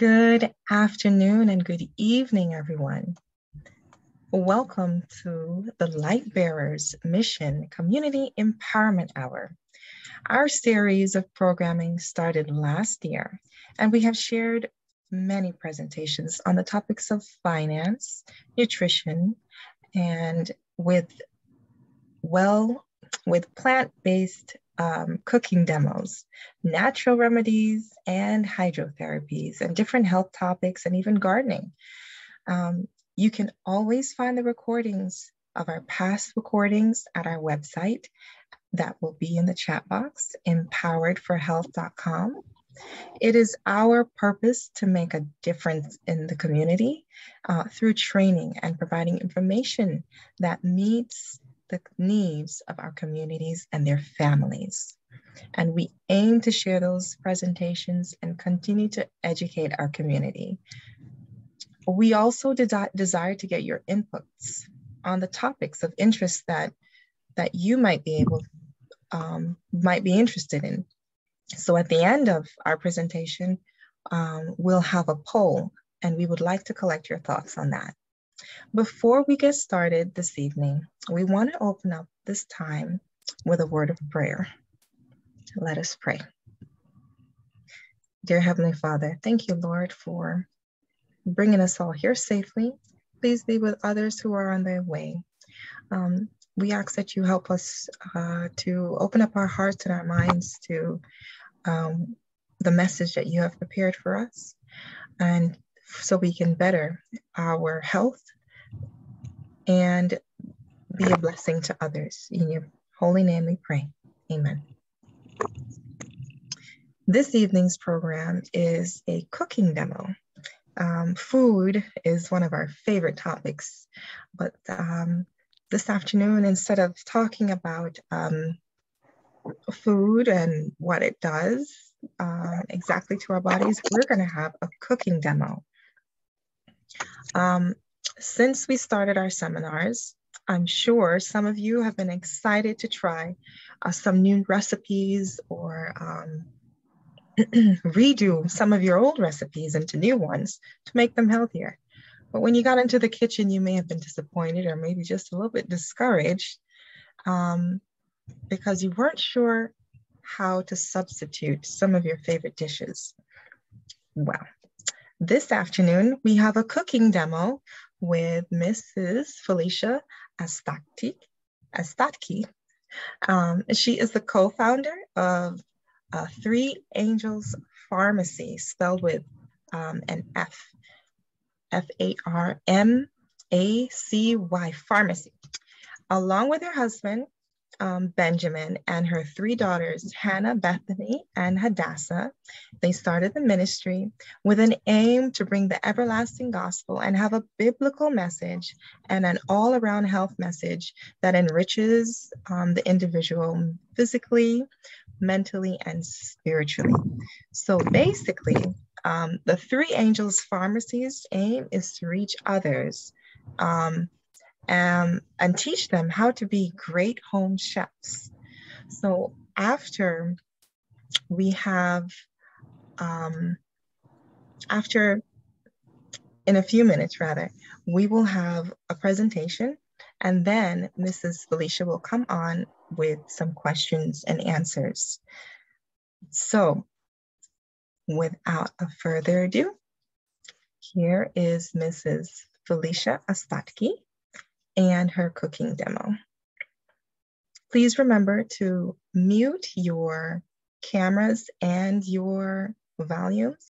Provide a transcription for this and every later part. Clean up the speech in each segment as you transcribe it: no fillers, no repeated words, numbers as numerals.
Good afternoon and good evening, everyone. Welcome to the Light Bearers Mission Community Empowerment Hour. Our series of programming started last year, and we have shared many presentations on the topics of finance, nutrition, and with plant-based cooking demos, natural remedies, and hydrotherapies, and different health topics, and even gardening. You can always find the recordings of our past recordings at our website. That will be in the chat box, empoweredforhealth.com. It is our purpose to make a difference in the community through training and providing information that meets the needs of our communities and their families. And we aim to share those presentations and continue to educate our community. We also desire to get your inputs on the topics of interest that you might be interested in. So at the end of our presentation, we'll have a poll, and we would like to collect your thoughts on that. Before we get started this evening, we want to open up this time with a word of prayer. Let us pray. Dear Heavenly Father, thank you, Lord, for bringing us all here safely. Please be with others who are on their way. We ask that you help us to open up our hearts and our minds to the message that you have prepared for us, and so we can better our health and be a blessing to others. In your holy name we pray. Amen. This evening's program is a cooking demo. Food is one of our favorite topics, but this afternoon, instead of talking about food and what it does exactly to our bodies, we're going to have a cooking demo. Since we started our seminars, I'm sure some of you have been excited to try some new recipes or redo some of your old recipes into new ones to make them healthier. But when you got into the kitchen, you may have been disappointed or maybe just a little bit discouraged because you weren't sure how to substitute some of your favorite dishes. Well, this afternoon, we have a cooking demo with Mrs. Felicia Astatke. She is the co-founder of Three Angels Pharmacy, spelled with an F, F-A-R-M-A-C-Y, Pharmacy, along with her husband, Benjamin, and her three daughters, Hannah, Bethany, and Hadassah. They started the ministry with an aim to bring the everlasting gospel and have a biblical message and an all-around health message that enriches the individual physically, mentally, and spiritually. So basically, the Three Angels Pharmacy's aim is to reach others and teach them how to be great home chefs. So after we have, in a few minutes rather, we will have a presentation, and then Mrs. Felicia will come on with some questions and answers. So without further ado, here is Mrs. Felicia Astatke and her cooking demo. Please remember to mute your cameras and your volumes.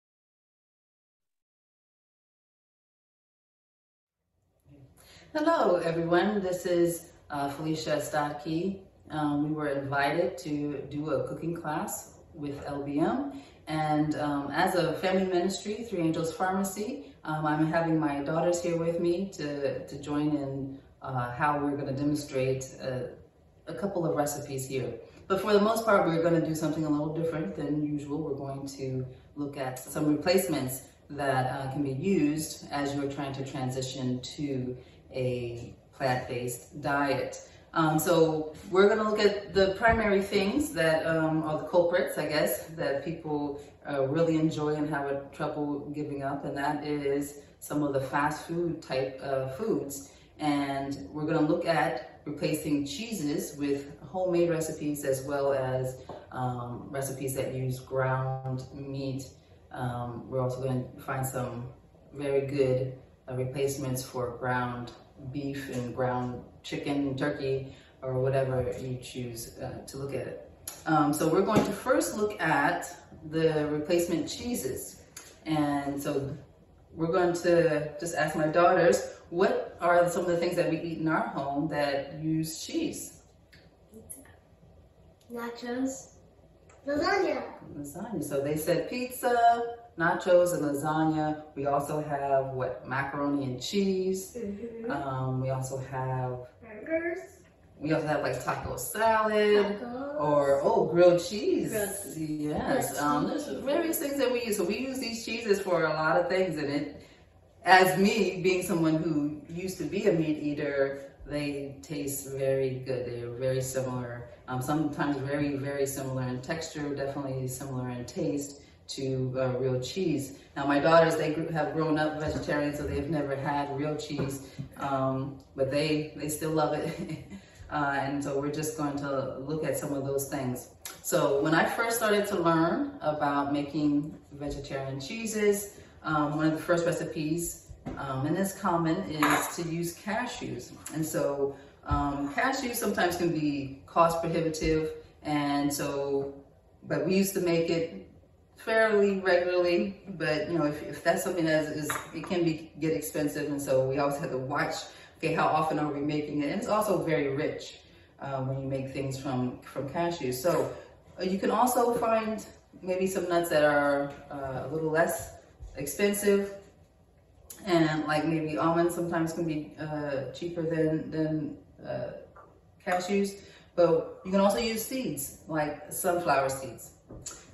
Hello, everyone. This is Felicia Astatke. We were invited to do a cooking class with LBM. And as a family ministry, Three Angels Pharmacy, I'm having my daughters here with me to join in how we're going to demonstrate a couple of recipes here. But for the most part, we're going to do something a little different than usual. We're going to look at some replacements that can be used as you're trying to transition to a plant-based diet. So we're going to look at the primary things that are the culprits, I guess, that people really enjoy and have trouble giving up, and that is some of the fast food type foods. And we're going to look at replacing cheeses with homemade recipes as well as recipes that use ground meat. We're also going to find some very good replacements for ground beef and ground chicken, turkey, or whatever you choose to look at it. So we're going to first look at the replacement cheeses. And so we're going to just ask my daughters, what are some of the things that we eat in our home that use cheese? Pizza, nachos, lasagna. Lasagna. So they said pizza, nachos, and lasagna. We also have what? Macaroni and cheese. Mm-hmm. We also have Burgers. We also have like taco salad Tacos. or grilled cheese. Grilled cheese. Yes. Grilled There's cheese. various things that we use. So we use these cheeses for a lot of things, and it, as me being someone who used to be a meat eater, they taste very good. They are very similar. Sometimes very, very similar in texture, definitely similar in taste to real cheese. Now my daughters, they have grown up vegetarian, so they've never had real cheese, but they still love it. And so we're just going to look at some of those things. So when I first started to learn about making vegetarian cheeses, one of the first recipes, and it's common, is to use cashews. And so cashews sometimes can be cost prohibitive, and so, but we used to make it fairly regularly, but you know, if that's something that is it can get expensive, and so we always had to watch, okay, how often are we making it? And it's also very rich when you make things from cashews. So you can also find maybe some nuts that are a little less expensive, and like maybe almonds sometimes can be cheaper than cashews, but you can also use seeds like sunflower seeds.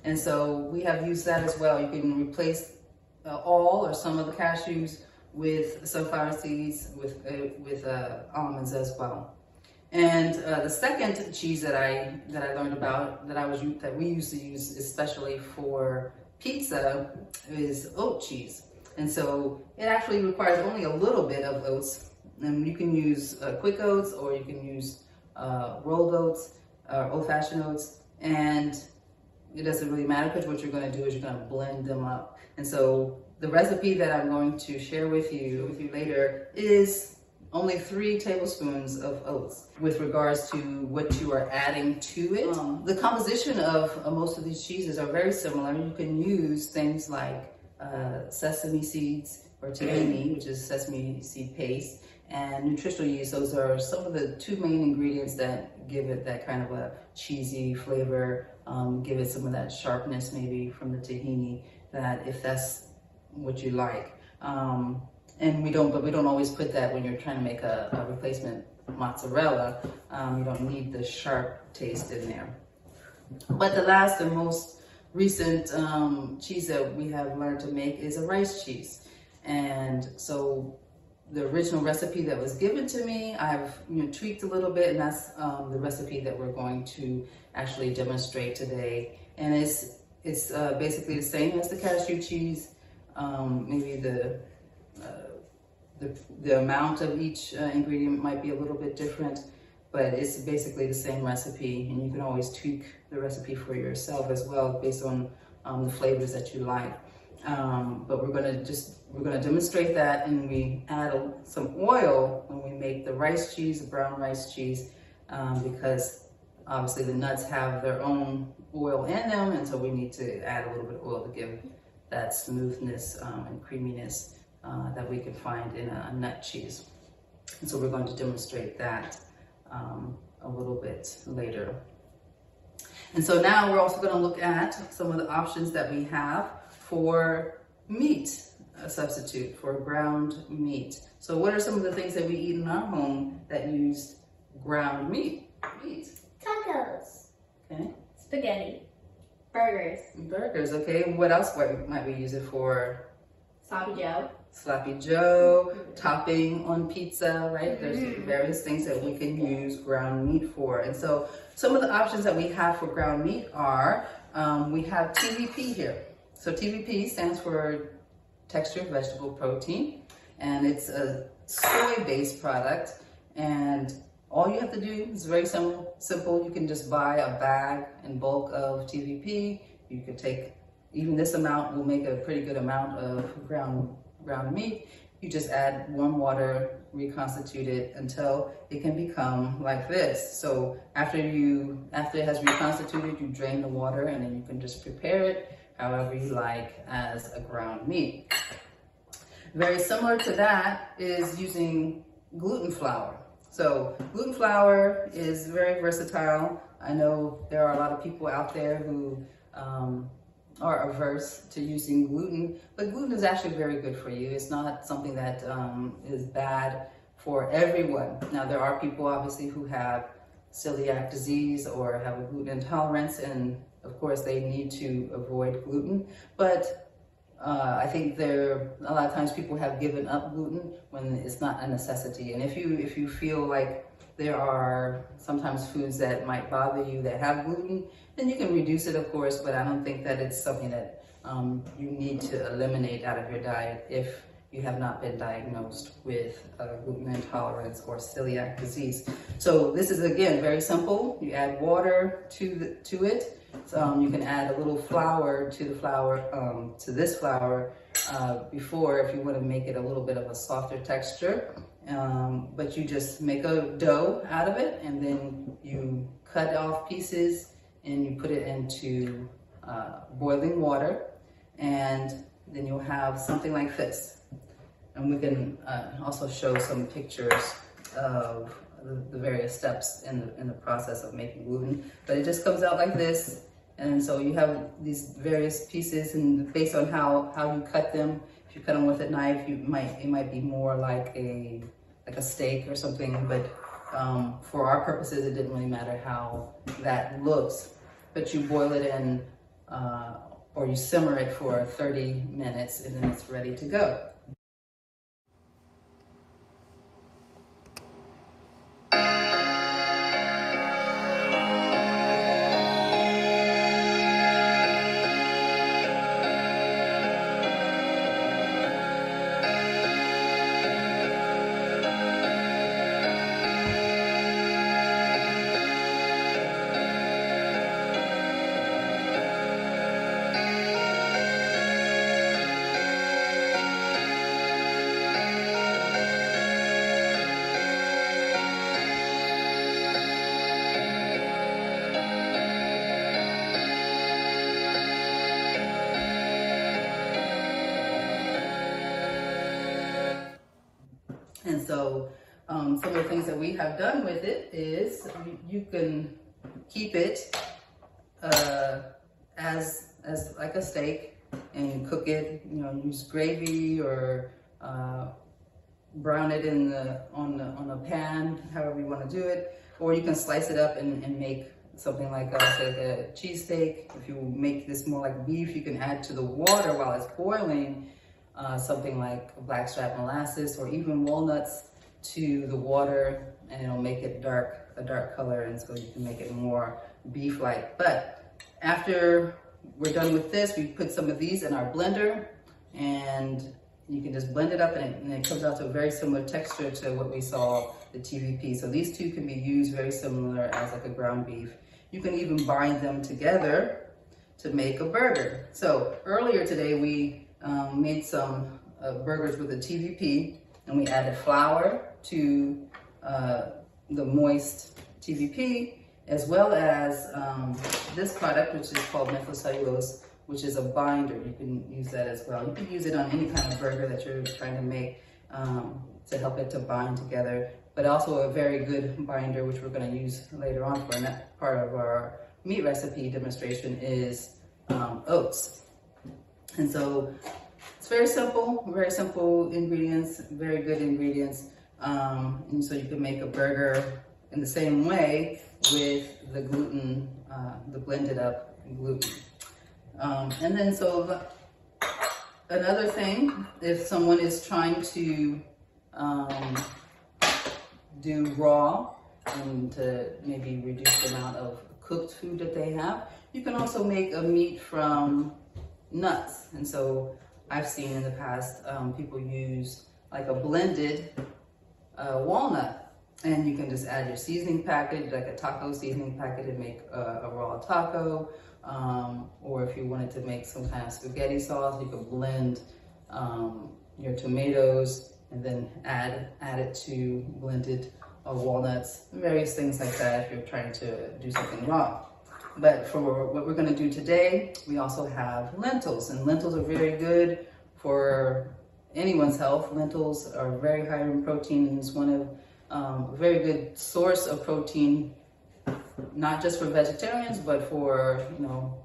And so we have used that as well. You can replace all or some of the cashews with sunflower seeds, with almonds as well. And the second cheese that I learned about that we used to use especially for pizza is oat cheese. And so it actually requires only a little bit of oats, and you can use quick oats, or you can use rolled oats, old-fashioned oats, and it doesn't really matter, because what you're going to do is you're going to blend them up. And so the recipe that I'm going to share with you later is only 3 tablespoons of oats with regards to what you are adding to it. The composition of most of these cheeses are very similar. You can use things like sesame seeds or tahini, which is sesame seed paste, and nutritional yeast. Those are some of the 2 main ingredients that give it that kind of a cheesy flavor, give it some of that sharpness maybe from the tahini, that if that's what you like. And we don't always put that when you're trying to make a replacement mozzarella. You don't need the sharp taste in there. But the last and most recent cheese that we have learned to make is a rice cheese. And so the original recipe that was given to me, I've tweaked a little bit, and that's the recipe that we're going to actually demonstrate today. And it's basically the same as the cashew cheese. Maybe the amount of each ingredient might be a little bit different, but it's basically the same recipe, and you can always tweak the recipe for yourself as well based on the flavors that you like. But we're gonna demonstrate that, and we add some oil when we make the rice cheese, the brown rice cheese, because obviously the nuts have their own oil in them, and so we need to add a little bit of oil to give that smoothness and creaminess that we can find in a nut cheese. And so we're going to demonstrate that a little bit later. And so now we're also going to look at some of the options that we have for meat, a substitute for ground meat. So what are some of the things that we eat in our home that use ground meat? Tacos. Okay. Spaghetti. Burgers. Burgers, okay. What else might we use it for? Sloppy Joe. Sloppy Joe, topping on pizza, right? There's various things that we can use ground meat for. And so some of the options that we have for ground meat are, we have TVP here. So TVP stands for textured vegetable protein, and it's a soy-based product. And all you have to do is very simple. You can just buy a bag in bulk of TVP. You could take, even this amount will make a pretty good amount of ground meat. You just add warm water, reconstitute it until it can become like this. So after it has reconstituted, you drain the water, and then you can just prepare it however you like as a ground meat. Very similar to that is using gluten flour. So gluten flour is very versatile. I know there are a lot of people out there who are averse to using gluten, but gluten is actually very good for you. It's not something that is bad for everyone. Now, there are people obviously who have celiac disease or have a gluten intolerance, and of course they need to avoid gluten. But I think a lot of times people have given up gluten when it's not a necessity. And if you feel like there are sometimes foods that might bother you that have gluten, then you can reduce it, of course, but I don't think that it's something that you need to eliminate out of your diet if you have not been diagnosed with gluten intolerance or celiac disease. So this is, again, very simple. You add water to it. So, you can add a little flour to this flour before, if you want to make it a little bit of a softer texture. But you just make a dough out of it, and then you cut off pieces and you put it into boiling water, and then you'll have something like this. And we can also show some pictures of the various steps in the process of making gluten. But it just comes out like this, and so you have these various pieces, and based on how you cut them, if you cut them with a knife, it might be more like a steak or something. But for our purposes, it didn't really matter how that looks. But you boil it in, or you simmer it for 30 minutes, and then it's ready to go. And so some of the things that we have done with it is you can keep it as like a steak, and you cook it, use gravy or brown it on a pan, however you want to do it. Or you can slice it up and make something like a cheesesteak. If you make this more like beef, you can add to the water while it's boiling something like blackstrap molasses or even walnuts to the water, and it'll make it a dark color, and so you can make it more beef-like. But after we're done with this, we put some of these in our blender, and you can just blend it up, and it comes out to a very similar texture to what we saw the TVP. So these two can be used very similar as like a ground beef. You can even bind them together to make a burger. So earlier today we made some burgers with a TVP, and we added flour to the moist TVP, as well as this product, which is called Methyl Cellulose, which is a binder. You can use that as well. You can use it on any kind of burger that you're trying to make to help it to bind together, but also a very good binder, which we're going to use later on for that part of our meat recipe demonstration, is oats. And so it's very simple ingredients, very good ingredients. And so you can make a burger in the same way with the gluten, the blended up gluten. And then so Another thing, if someone is trying to do raw and to maybe reduce the amount of cooked food that they have, you can also make a meat from nuts. And so I've seen in the past people use like a blended walnut, and you can just add your seasoning packet, like a taco seasoning packet, and make a raw taco. Or if you wanted to make some kind of spaghetti sauce, you could blend your tomatoes and then add it to blended walnuts, various things like that if you're trying to do something raw. But for what we're going to do today, we also have lentils, and lentils are very good for anyone's health. Lentils are very high in protein and is one of a very good source of protein, not just for vegetarians, but for, you know,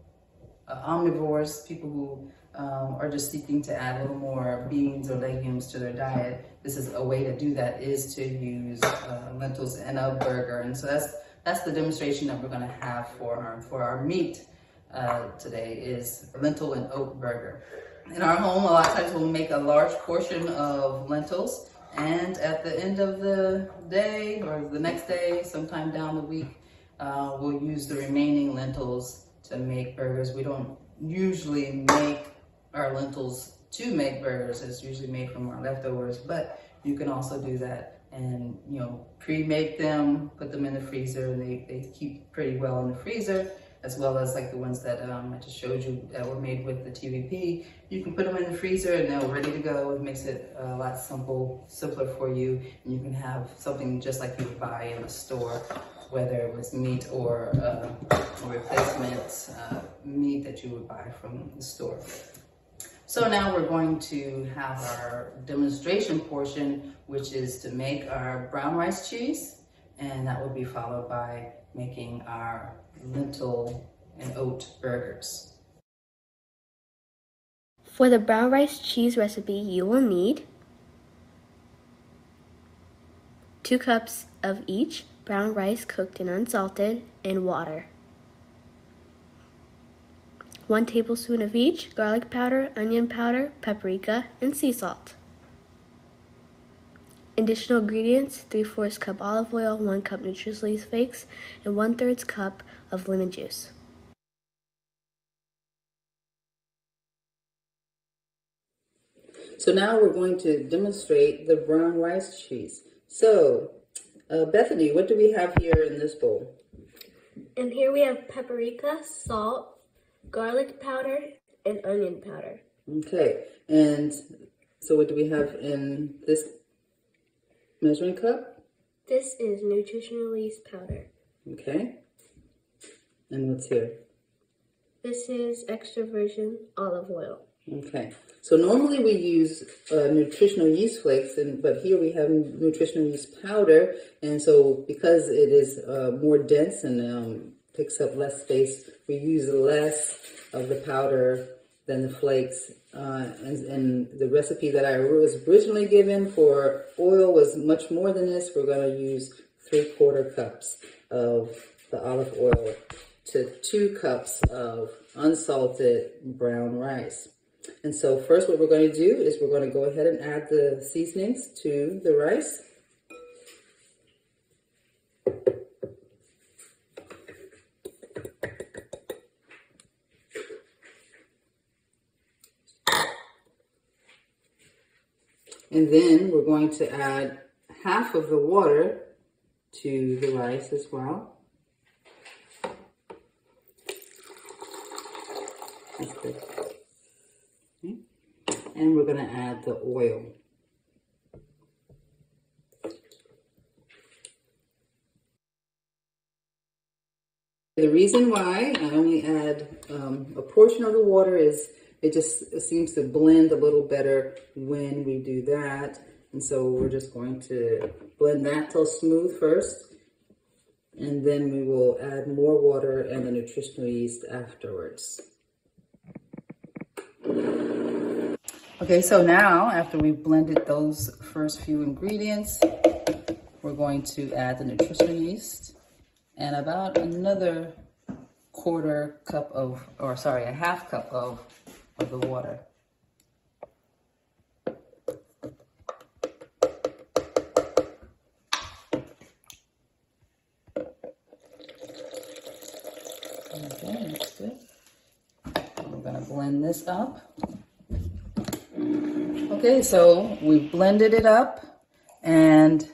omnivores, people who are just seeking to add a little more beans or legumes to their diet. This is a way to do that, is to use lentils in a burger. And so that's the demonstration that we're going to have for our meat today, is lentil and oat burger. In our home, a lot of times we'll make a large portion of lentils, and at the end of the day or the next day, sometime down the week, we'll use the remaining lentils to make burgers. We don't usually make our lentils to make burgers. It's usually made from our leftovers, but you can also do that and, you know, pre-make them, put them in the freezer, and they keep pretty well in the freezer, as well as like the ones that I just showed you that were made with the TVP. You can put them in the freezer and they're ready to go. It makes it a lot simpler for you, and you can have something just like you would buy in the store, whether it was meat or replacement meat that you would buy from the store. So now we're going to have our demonstration portion, which is to make our brown rice cheese, and that will be followed by making our lentil and oat burgers. For the brown rice cheese recipe, you will need 2 cups of each brown rice cooked and unsalted in water, 1 tablespoon of each garlic powder, onion powder, paprika, and sea salt. Additional ingredients: 3/4 cup olive oil, 1 cup Nutritional Yeast flakes, and 1/3 cup of lemon juice. So now we're going to demonstrate the brown rice cheese. So, Bethany, what do we have here in this bowl? And here we have paprika, salt, garlic powder, and onion powder. Okay, and so what do we have in this measuring cup? This is Nutritional Yeast powder. Okay, and what's here? This is extra virgin olive oil. Okay, so normally we use nutritional yeast flakes, but here we have nutritional yeast powder, and so because it is more dense and takes up less space, we use less of the powder than the flakes. And the recipe that I was originally given for oil was much more than this. We're going to use 3/4 cups of the olive oil to 2 cups of unsalted brown rice. And so first what we're going to do is we're going to go ahead and add the seasonings to the rice. And then we're going to add half of the water to the rice as well. That's good. Okay. And we're going to add the oil. The reason why I only add a portion of the water is it just seems to blend a little better when we do that. And so we're just going to blend that till smooth first. And then we will add more water and the nutritional yeast afterwards. Okay, so now after we've blended those first few ingredients, we're going to add the nutritional yeast and about another a half cup of the water. Okay, that's good. We're gonna blend this up. Okay, so we've blended it up, and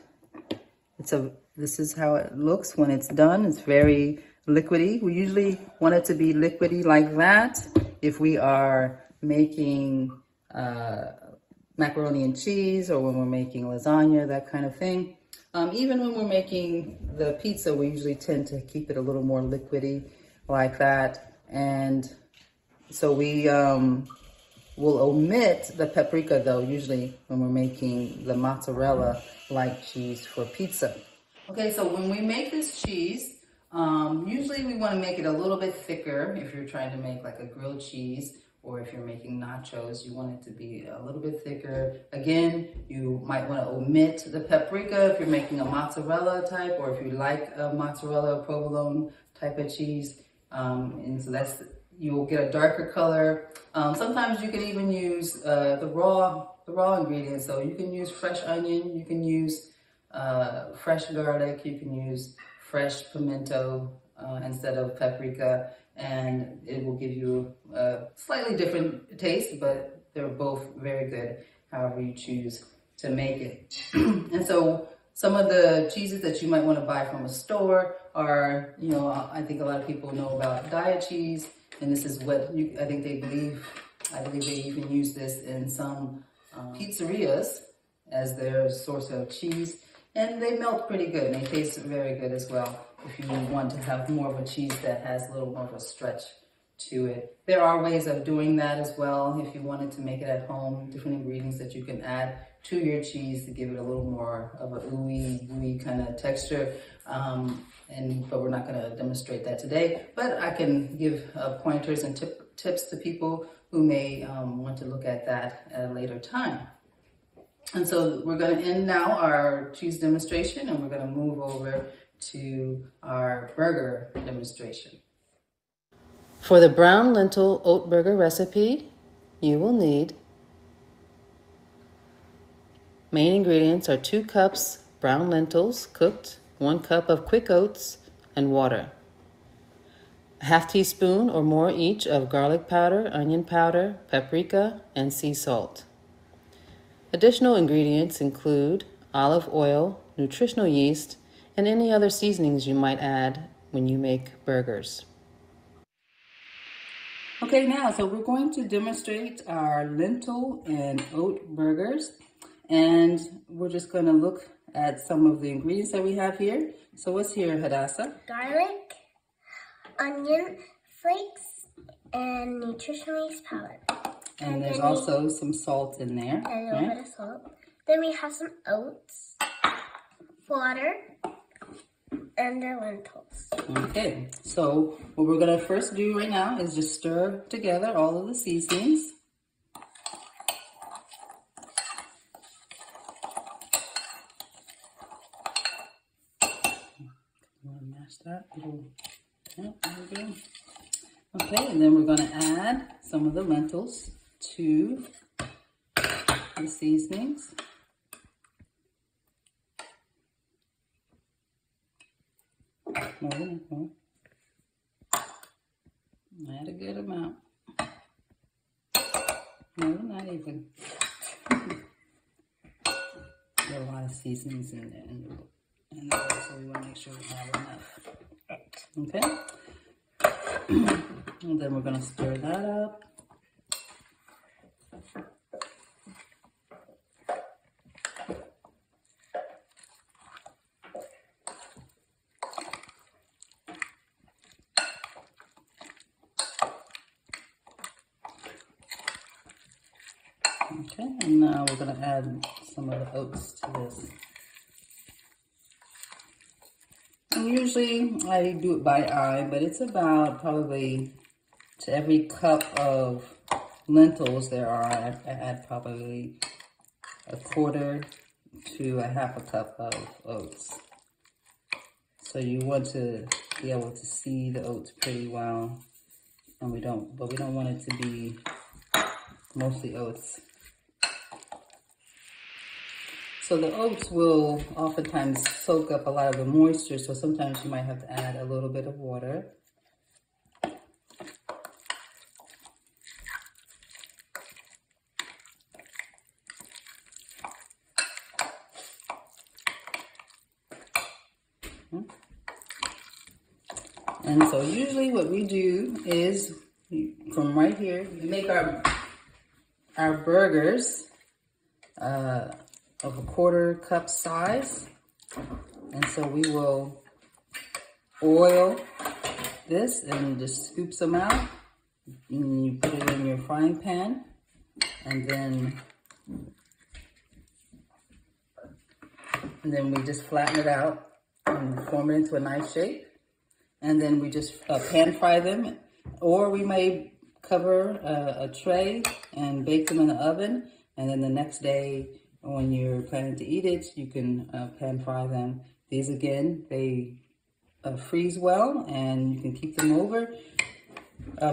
this is how it looks when it's done. It's very liquidy. We usually want it to be liquidy like that if we are making macaroni and cheese, or when we're making lasagna, that kind of thing. Even when we're making the pizza, we usually tend to keep it a little more liquidy like that. And so we will omit the paprika though, usually when we're making the mozzarella-like cheese for pizza. Okay, so when we make this cheese, usually we want to make it a little bit thicker. If you're trying to make like a grilled cheese, or if you're making nachos, you want it to be a little bit thicker. Again, you might want to omit the paprika if you're making a mozzarella type, or if you like a mozzarella provolone type of cheese. And so you'll get a darker color. Sometimes you can even use the raw ingredients. So you can use fresh onion, you can use fresh garlic, you can use fresh pimento instead of paprika, and it will give you a slightly different taste, but they're both very good, however you choose to make it. And so some of the cheeses that you might want to buy from a store are, I think a lot of people know about Daiya Cheese, and this is what I believe they even use this in some pizzerias as their source of cheese. And they melt pretty good, and they taste very good as well if you want to have more of a cheese that has a little more of a stretch to it. There are ways of doing that as well if you wanted to make it at home, different ingredients that you can add to your cheese to give it a little more of a ooey kind of texture. But we're not going to demonstrate that today. But I can give pointers and tips to people who may want to look at that at a later time. And so we're going to end now our cheese demonstration, and we're going to move over to our burger demonstration. For the brown lentil oat burger recipe, you will need main ingredients are 2 cups brown lentils cooked, 1 cup of quick oats, and water. A half teaspoon or more each of garlic powder, onion powder, paprika, and sea salt. Additional ingredients include olive oil, nutritional yeast, and any other seasonings you might add when you make burgers. Okay, now, so we're going to demonstrate our lentil and oat burgers, and we're just going to look at some of the ingredients that we have here. So what's here, Hadassah? Garlic, onion flakes, and nutritional yeast powder. And there's also some salt in there. A little bit of salt. Then we have some oats, water, and the lentils. Okay, so what we're going to first do right now is just stir together all of the seasonings. You want to mash that? Yeah, there we go. Okay, and then we're going to add some of the lentils to the seasonings. Add a good amount. No, not even. There are a lot of seasonings in there, so we want to make sure we have enough. Okay. And then we're going to stir that up. Okay, and now we're going to add some of the oats to this. And usually I do it by eye, but it's about probably to every cup of lentils I add probably a quarter to a half a cup of oats. So you want to be able to see the oats pretty well, and we don't want it to be mostly oats. So the oats will oftentimes soak up a lot of the moisture, so sometimes you might have to add a little bit of water. And so usually what we do is, from right here, we make our burgers of a 1/4 cup size. And so we will oil this and just scoop some out. And you put it in your frying pan, and then we just flatten it out and form it into a nice shape. And then we just pan fry them, or we may cover a tray and bake them in the oven. And then the next day, when you're planning to eat it, you can pan fry them. These, again, they freeze well, and you can keep them over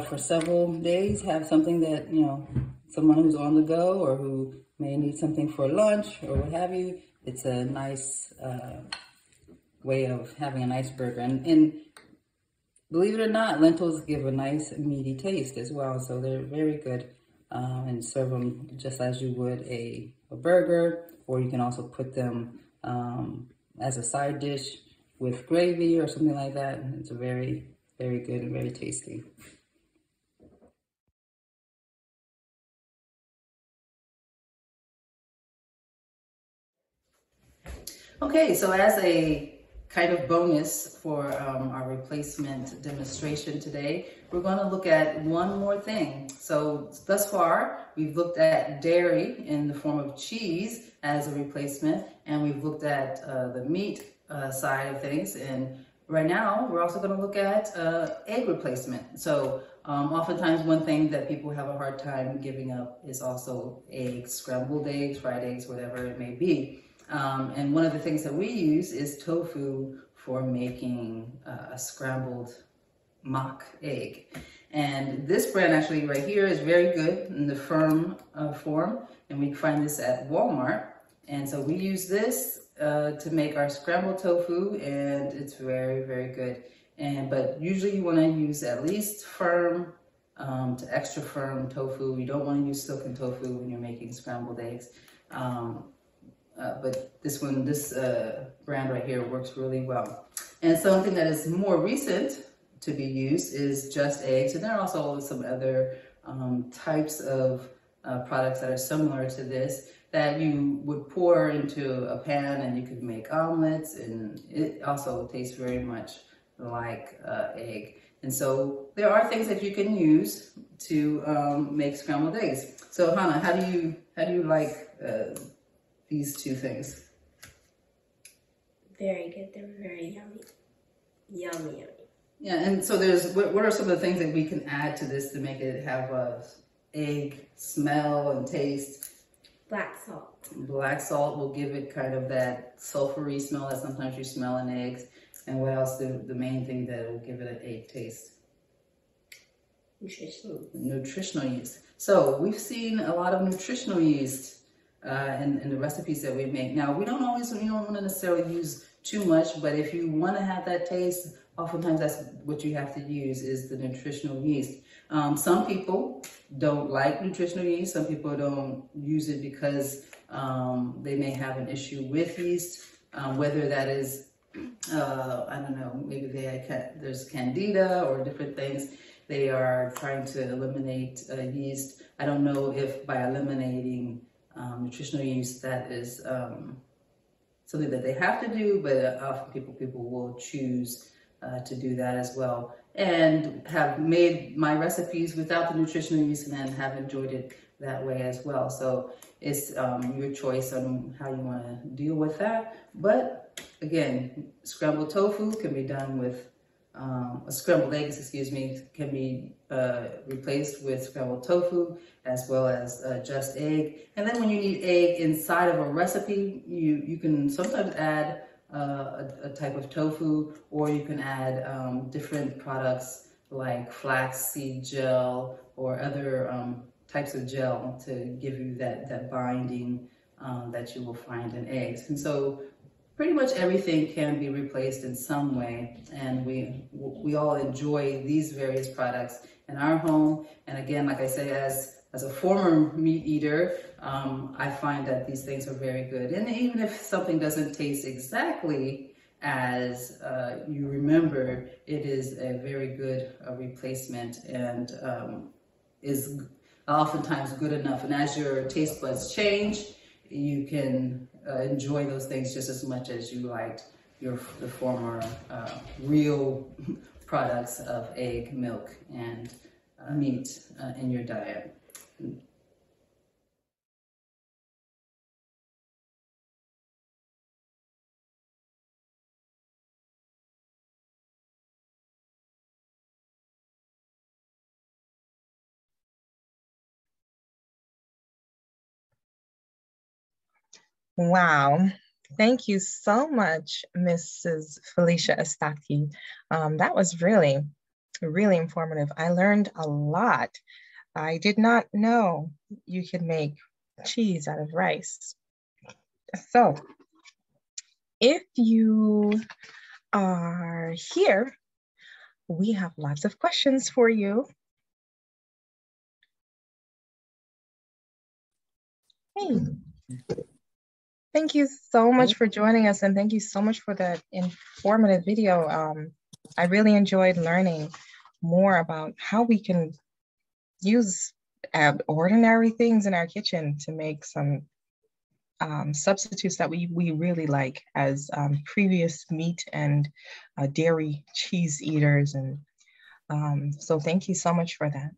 for several days. Have something that, you know, someone who's on the go or who may need something for lunch or what have you. It's a nice way of having a nice burger. And believe it or not, lentils give a nice meaty taste as well. So they're very good, and serve them just as you would a burger, or you can also put them as a side dish with gravy or something like that. It's a very, very good and very tasty. Okay, so as a kind of bonus for our replacement demonstration today, we're going to look at one more thing. So thus far, we've looked at dairy in the form of cheese as a replacement, and we've looked at the meat side of things. And right now, we're also going to look at egg replacement. So oftentimes one thing that people have a hard time giving up is also eggs, scrambled eggs, fried eggs, whatever it may be. And one of the things that we use is tofu for making a scrambled mock egg. And this brand actually right here is very good in the firm form, and we can find this at Walmart. And so we use this to make our scrambled tofu, and it's very, very good. But usually you want to use at least firm to extra firm tofu. You don't want to use silken tofu when you're making scrambled eggs. But this brand right here works really well. And something that is more recent to be used is Just Eggs. And there are also some other types of products that are similar to this that you would pour into a pan, and you could make omelets, and it also tastes very much like egg. And so there are things that you can use to make scrambled eggs. So Hannah, how do you like these two things? Very good. They're very yummy. Yummy, yummy. Yeah, and so what are some of the things that we can add to this to make it have a egg smell and taste? Black salt. Black salt will give it kind of that sulfury smell that sometimes you smell in eggs. And what else? The main thing that will give it an egg taste? Nutritional yeast. So we've seen a lot of nutritional yeast in the recipes that we make. Now, we don't want to necessarily use too much, but if you want to have that taste, oftentimes that's what you have to use is the nutritional yeast. Some people don't like nutritional yeast. Some people don't use it because they may have an issue with yeast, whether that is, I don't know, maybe there's candida or different things. They are trying to eliminate yeast. I don't know if by eliminating nutritional yeast that is something that they have to do, but often people will choose to do that as well, and have made my recipes without the nutritional yeast and then have enjoyed it that way as well. So it's your choice on how you want to deal with that. But again, scrambled tofu can be done with scrambled eggs, can be replaced with scrambled tofu, as well as just egg. And then when you need egg inside of a recipe, you can sometimes add a type of tofu, or you can add different products like flaxseed gel or other types of gel to give you that binding that you will find in eggs. And so pretty much everything can be replaced in some way, and we all enjoy these various products in our home. And again, like I say, as a former meat eater, I find that these things are very good. And even if something doesn't taste exactly as you remember, it is a very good replacement and is oftentimes good enough. And as your taste buds change, you can enjoy those things just as much as you liked the former real products of egg, milk, and meat in your diet. Wow. Thank you so much, Mrs. Felicia Estaki. That was really, really informative. I learned a lot. I did not know you could make cheese out of rice. So if you are here, we have lots of questions for you. Hey. Thank you so much for joining us, and thank you so much for that informative video. I really enjoyed learning more about how we can use ordinary things in our kitchen to make some substitutes that we really like as previous meat and dairy cheese eaters. And so thank you so much for that.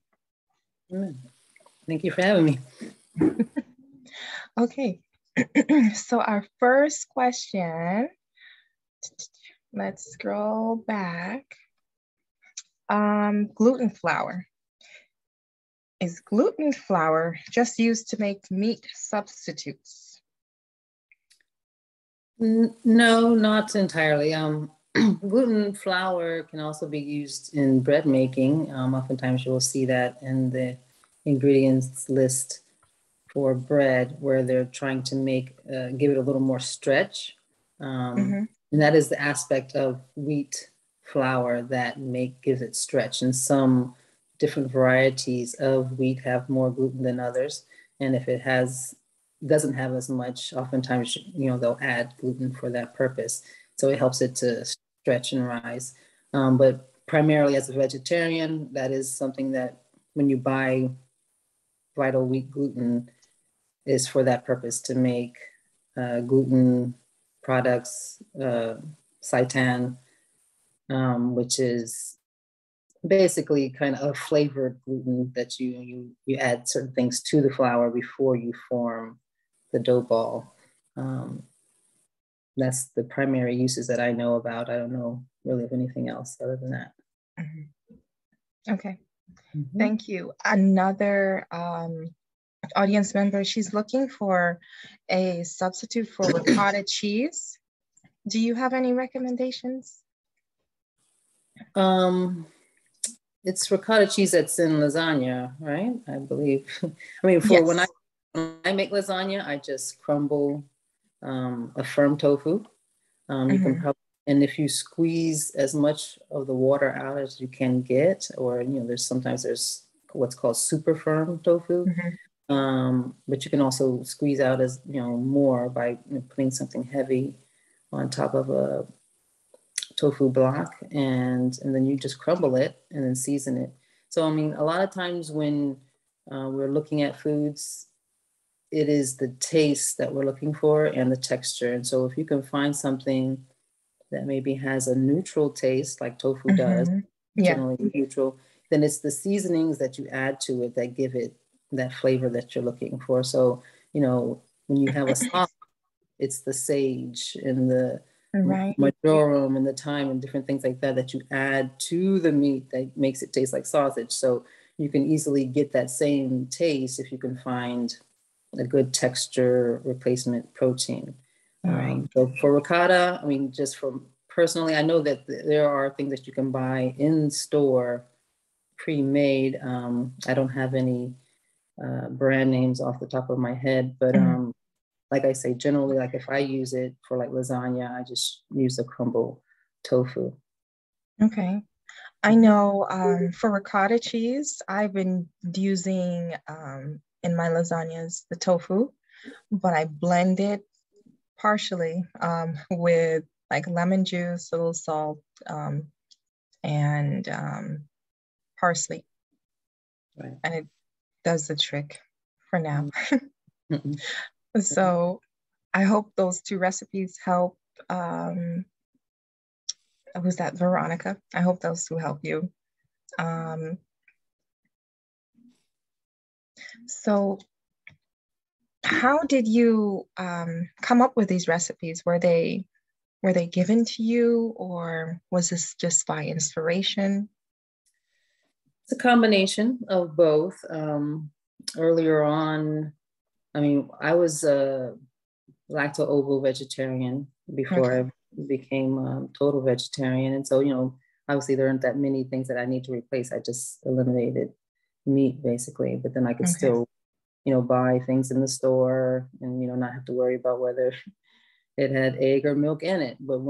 Thank you for having me. Okay. So our first question, let's scroll back. Gluten flour. Is gluten flour just used to make meat substitutes? No, not entirely. Gluten flour can also be used in bread making. Oftentimes you will see that in the ingredients list for bread, where they're trying to give it a little more stretch. And that is the aspect of wheat flour that gives it stretch. And some different varieties of wheat have more gluten than others. And if it doesn't have as much, oftentimes, they'll add gluten for that purpose. So it helps it to stretch and rise. But primarily as a vegetarian, that is something that when you buy Vital Wheat gluten, is for that purpose, to make gluten products, seitan, which is basically kind of a flavored gluten that you add certain things to the flour before you form the dough ball. That's the primary uses that I know about. I don't know really of anything else other than that. Okay, thank you. Another audience member, she's looking for a substitute for ricotta cheese. Do you have any recommendations? It's ricotta cheese that's in lasagna, right? I believe. I mean, Yes. when I make lasagna, I just crumble a firm tofu. You can probably, and if you squeeze as much of the water out as you can get, or sometimes there's what's called super firm tofu. But you can also squeeze out as more by putting something heavy on top of a tofu block, and then you just crumble it and then season it. So I mean, a lot of times when we're looking at foods, it is the taste that we're looking for and the texture. And so if you can find something that maybe has a neutral taste, like tofu does, generally neutral, then it's the seasonings that you add to it that give it that flavor that you're looking for. So, when you have a sauce, it's the sage and the marjoram and the thyme and different things like that that you add to the meat that makes it taste like sausage. So you can easily get that same taste if you can find a good texture replacement protein. So for ricotta, I mean, just from personally, I know that there are things that you can buy in store pre-made. I don't have any brand names off the top of my head, but like I say, generally, like if I use it for like lasagna, I just use the crumble tofu. Okay. I know for ricotta cheese, I've been using in my lasagnas the tofu, but I blend it partially with like lemon juice, a little salt, and parsley. Right. And it does the trick for now. Mm-hmm. So I hope those 2 recipes help. Who's that? Veronica. I hope those 2 help you. So how did you come up with these recipes? Were they given to you, or was this just by inspiration? It's a combination of both. Earlier on, I mean, I was a lacto-ovo vegetarian before I became a total vegetarian. And so, obviously there aren't that many things that I need to replace. I just eliminated meat basically, but then I could still, buy things in the store and, not have to worry about whether it had egg or milk in it. But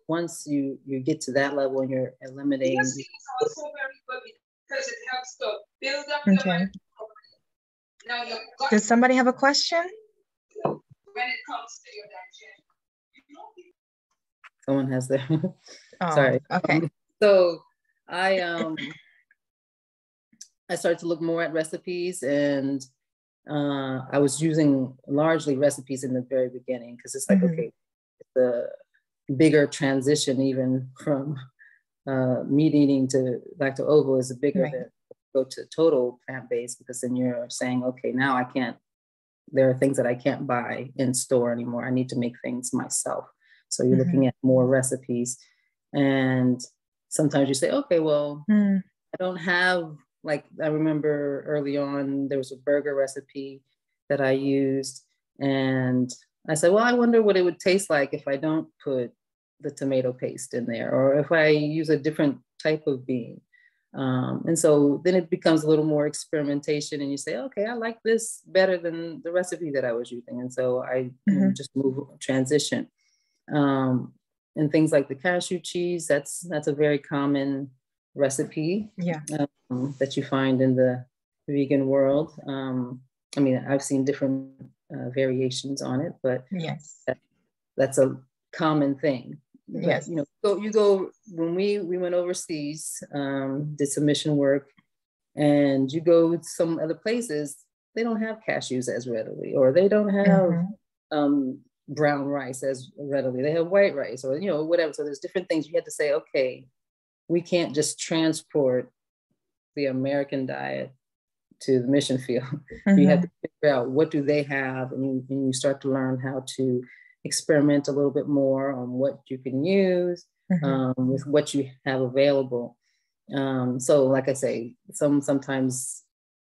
once you get to that level and you're eliminating. Because it helps to build up your microbiome. Now does somebody have a question? When it comes to your digestion. Someone has their sorry. Okay. So I started to look more at recipes, and I was using largely recipes in the very beginning because it's like, okay, the bigger transition even from meat eating to lacto-ovo is a bigger than go to total plant-based, because then you're saying, okay, now there are things that I can't buy in store anymore. I need to make things myself. So you're looking at more recipes, and sometimes you say, okay, well, I don't have, like, I remember early on, there was a burger recipe that I used, and I said, well, I wonder what it would taste like if I don't put the tomato paste in there, or if I use a different type of bean. And so then it becomes a little more experimentation, and you say, okay, I like this better than the recipe that I was using. And so I just transition. And things like the cashew cheese, that's a very common recipe that you find in the vegan world. I mean, I've seen different variations on it, but that's a common thing. But, you go when we went overseas, did some mission work, and you go to some other places, they don't have cashews as readily, or they don't have brown rice as readily. They have white rice, or whatever. So there's different things you have to say, okay, we can't just transport the American diet to the mission field. You have to figure out what do they have, and you start to learn how to experiment a little bit more on what you can use with what you have available. So like I say, sometimes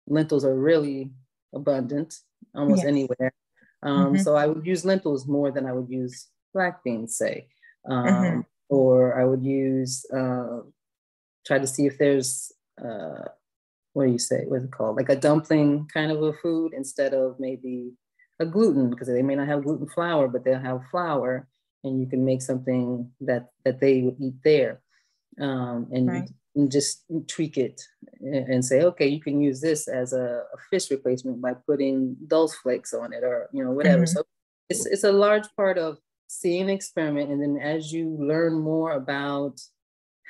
lentils are really abundant almost anywhere. So I would use lentils more than I would use black beans, say. Or I would use, try to see if there's, what do you say? What's it called? Like a dumpling kind of a food instead of maybe a gluten, because they may not have gluten flour, but they'll have flour, and you can make something that they would eat there, and just tweak it and say, okay, you can use this as a fish replacement by putting dulse flakes on it, or whatever. So it's a large part of seeing an experiment, and then as you learn more about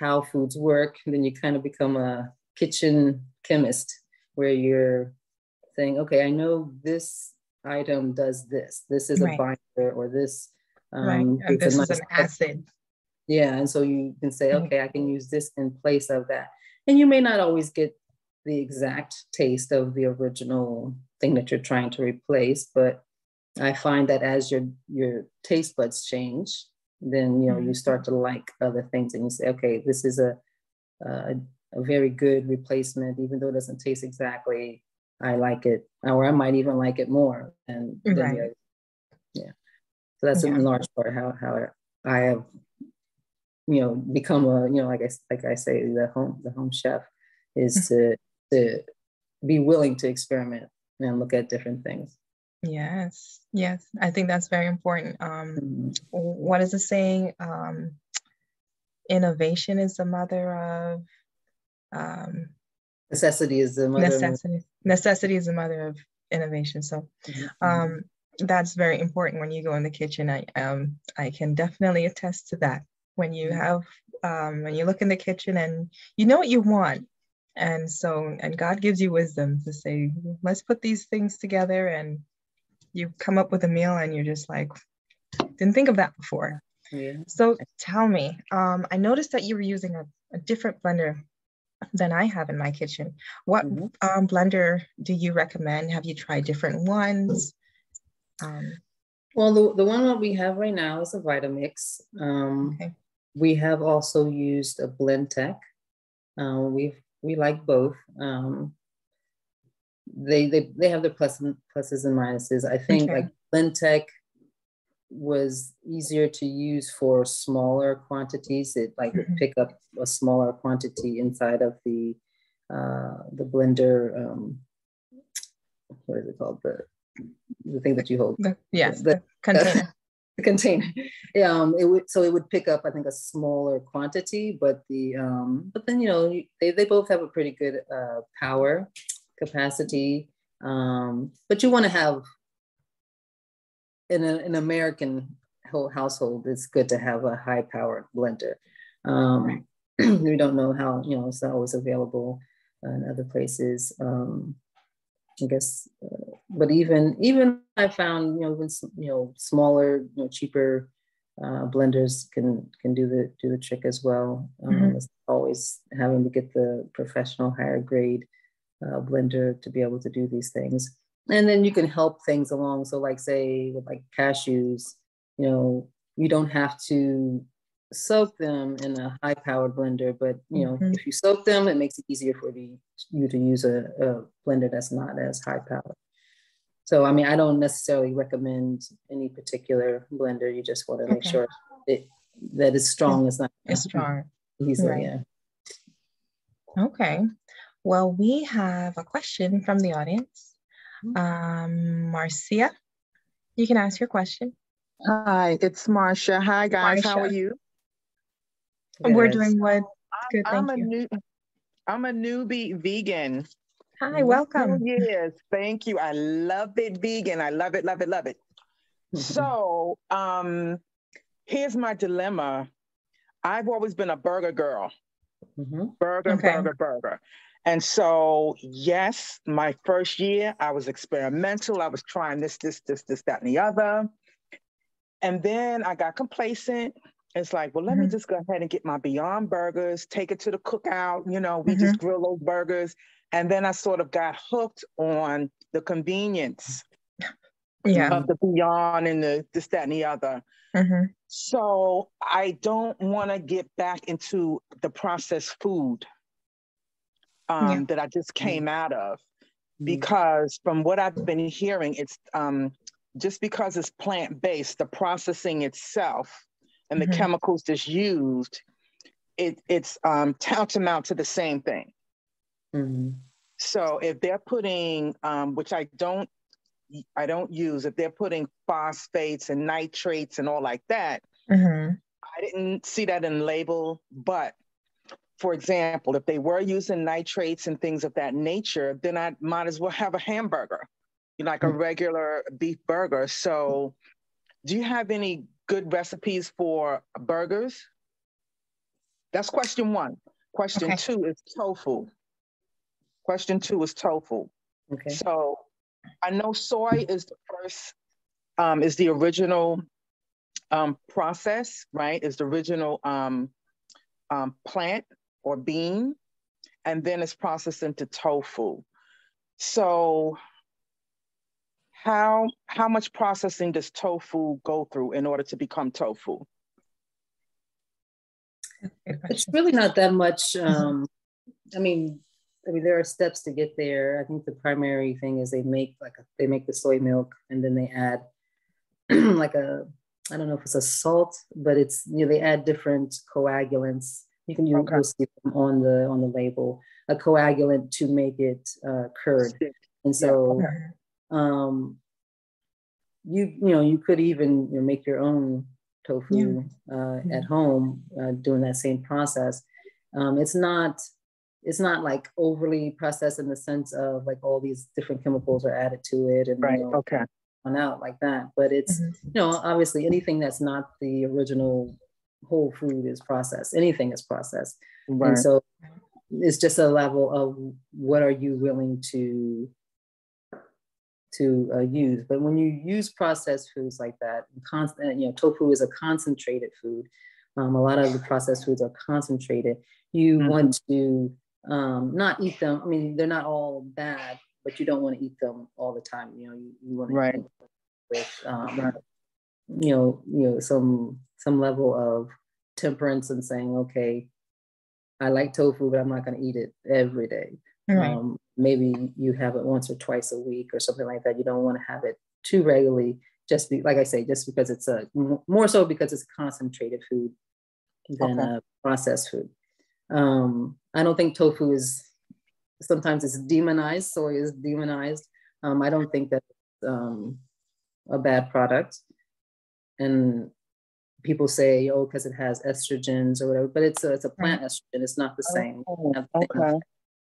how foods work, then you kind of become a kitchen chemist, where you're saying, okay, I know this item does this. This is a binder, or this. And this is an acid. Yeah, and so you can say, okay, I can use this in place of that. And you may not always get the exact taste of the original thing that you're trying to replace, but I find that as your taste buds change, then you start to like other things, and you say, okay, this is a very good replacement, even though it doesn't taste exactly. I like it, or I might even like it more. And then, so that's in large part how I have, become a, like I say, the home chef is to be willing to experiment and look at different things. Yes, I think that's very important. What is the saying? Innovation is the mother of necessity is the mother necessity is the mother of innovation. So That's very important when you go in the kitchen. I can definitely attest to that. When you have when you look in the kitchen and you know what you want, and God gives you wisdom to say, let's put these things together, and you come up with a meal, and you're just like, didn't think of that before. Yeah. So tell me, I noticed that you were using a different blender than I have in my kitchen. What blender do you recommend? Have you tried different ones? Well, the one that we have right now is a Vitamix. Okay. We have also used a Blendtec. We like both. They have their pluses and minuses. I think like Blendtec was easier to use for smaller quantities. It like would pick up a smaller quantity inside of the blender. What is it called? The thing that you hold. The container. The container. It would pick up, I think, a smaller quantity, but then they both have a pretty good power capacity. But you want to have in an American household, it's good to have a high powered blender. We don't know how, it's not always available in other places. I guess, but even I found, even smaller, cheaper blenders can do the trick as well. It's always having to get the professional higher grade blender to be able to do these things. And then you can help things along. So like say with like cashews, you don't have to soak them in a high powered blender, but if you soak them, it makes it easier for you to use a blender that's not as high powered. So, I mean, I don't necessarily recommend any particular blender. You just want to make sure that it's strong. It's strong. Easily, right. Yeah. Okay. Well, we have a question from the audience. Marcia, you can ask your question. Hi, it's Marcia. Hi, guys. How are you? We're doing what? Good, thank you. I'm a newbie vegan. Hi, welcome. 2 years. Thank you. I love it, vegan. I love it, love it, love it. So, here's my dilemma. I've always been a burger girl. Burger. And so, yes, my first year, I was experimental. I was trying this, that, and the other. And then I got complacent. It's like, well, let me just go ahead and get my Beyond Burgers, take it to the cookout. We just grill those burgers. And then I sort of got hooked on the convenience of the Beyond and the this, that, and the other. So I don't want to get back into the processed food that I just came out of, because from what I've been hearing, it's just because it's plant-based, the processing itself and the chemicals that's used, it's tantamount to the same thing. So if they're putting, which I don't use, if they're putting phosphates and nitrates and all like that, I didn't see that in the label. But for example, if they were using nitrates and things of that nature, then I might as well have a hamburger, like a regular beef burger. So do you have any good recipes for burgers? That's question one. Question two is tofu. Okay. So I know soy is the first, is the original process, right? Is the original plant or bean, and then it's processed into tofu. So how much processing does tofu go through in order to become tofu? It's really not that much. I mean, there are steps to get there. I think the primary thing is they make the soy milk, and then they add like I don't know if it's a salt, but it's, they add different coagulants. You'll see them on the label, a coagulant to make it curd. And so you could even make your own tofu at home, doing that same process. It's not like overly processed in the sense of like all these different chemicals are added to it, and one out like that. But it's, obviously anything that's not the original whole food is processed. Anything is processed. Right. And so it's just a level of what are you willing to use. But when you use processed foods like that, tofu is a concentrated food. A lot of the processed foods are concentrated. You want to not eat them. I mean, they're not all bad, but you don't want to eat them all the time. You want to eat them with some level of temperance and saying, okay, I like tofu, but I'm not going to eat it every day. Right. Maybe you have it once or twice a week or something like that. You don't want to have it too regularly, just because it's more so because it's concentrated food than processed food. I don't think tofu sometimes it's demonized. Soy is demonized. I don't think that's a bad product. And people say, because it has estrogens or whatever, but it's a plant estrogen. It's not the same.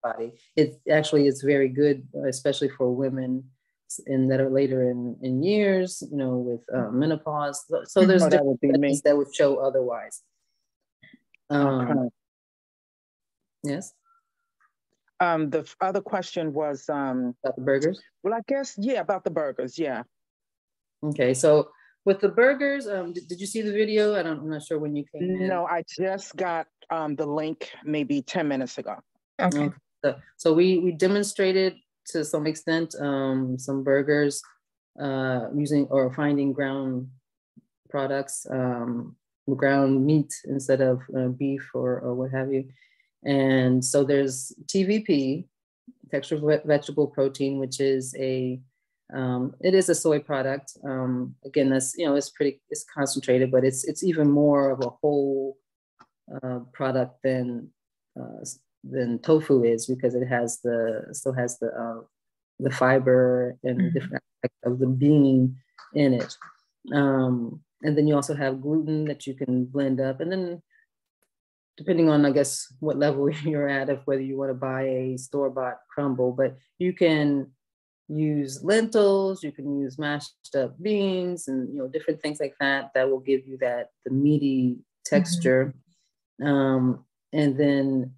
Body. It actually is very good, especially for women that are later in years, with menopause. So there's different studies that would show otherwise. Yes. The other question was about the burgers. Well, I guess about the burgers. Yeah. Okay, so with the burgers, did you see the video? I'm not sure when you came in. No, I just got the link maybe 10 minutes ago. Okay. So we demonstrated to some extent some burgers using or finding ground products, ground meat instead of beef or what have you. And so there's TVP, textured vegetable protein, which is it is a soy product. Again, that's it's concentrated, but it's even more of a whole product than tofu is, because it still has the fiber and different aspects of the bean in it. And then you also have gluten that you can blend up, and then depending on, I guess, what level you're at, of whether you want to buy a store-bought crumble, but you can use lentils, you can use mashed up beans, and different things like that will give you the meaty texture. And then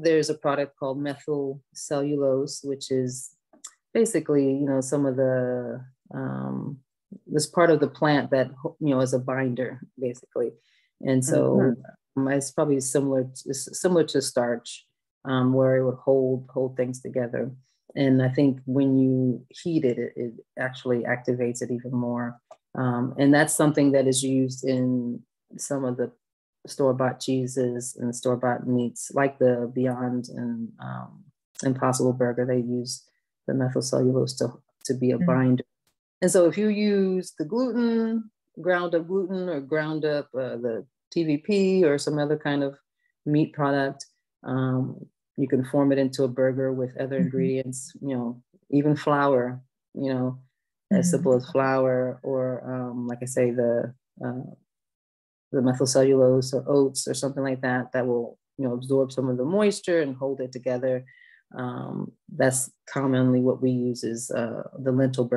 there's a product called Methyl Cellulose, which is basically, some of this part of the plant that, is a binder, basically. And so it's probably similar to starch, where it would hold things together. And I think when you heat it, it actually activates it even more. And that's something that is used in some of the store-bought cheeses and store-bought meats, like the Beyond and Impossible Burger. They use the methyl cellulose to be a binder. And so if you use the gluten, ground up gluten, or ground up the TVP or some other kind of meat product, you can form it into a burger with other ingredients, even flour, as simple as flour, or like I say, the methyl cellulose or oats or something like that will, absorb some of the moisture and hold it together. That's commonly what we use is the Lentil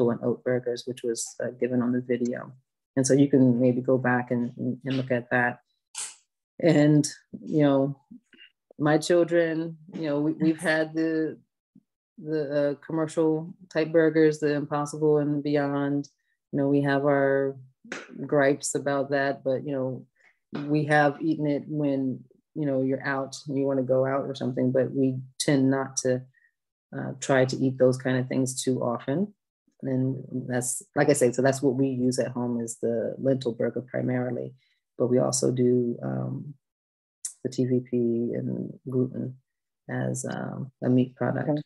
and Oat Burgers, which was given on the video. And so you can maybe go back and look at that. And, my children, we've had the commercial type burgers, the Impossible and Beyond. We have our gripes about that, but we have eaten it when you're out and you want to go out or something, but we tend not to try to eat those kind of things too often. And that's, like I say, so that's what we use at home, is the lentil burger primarily, but we also do the TVP and gluten as a meat product.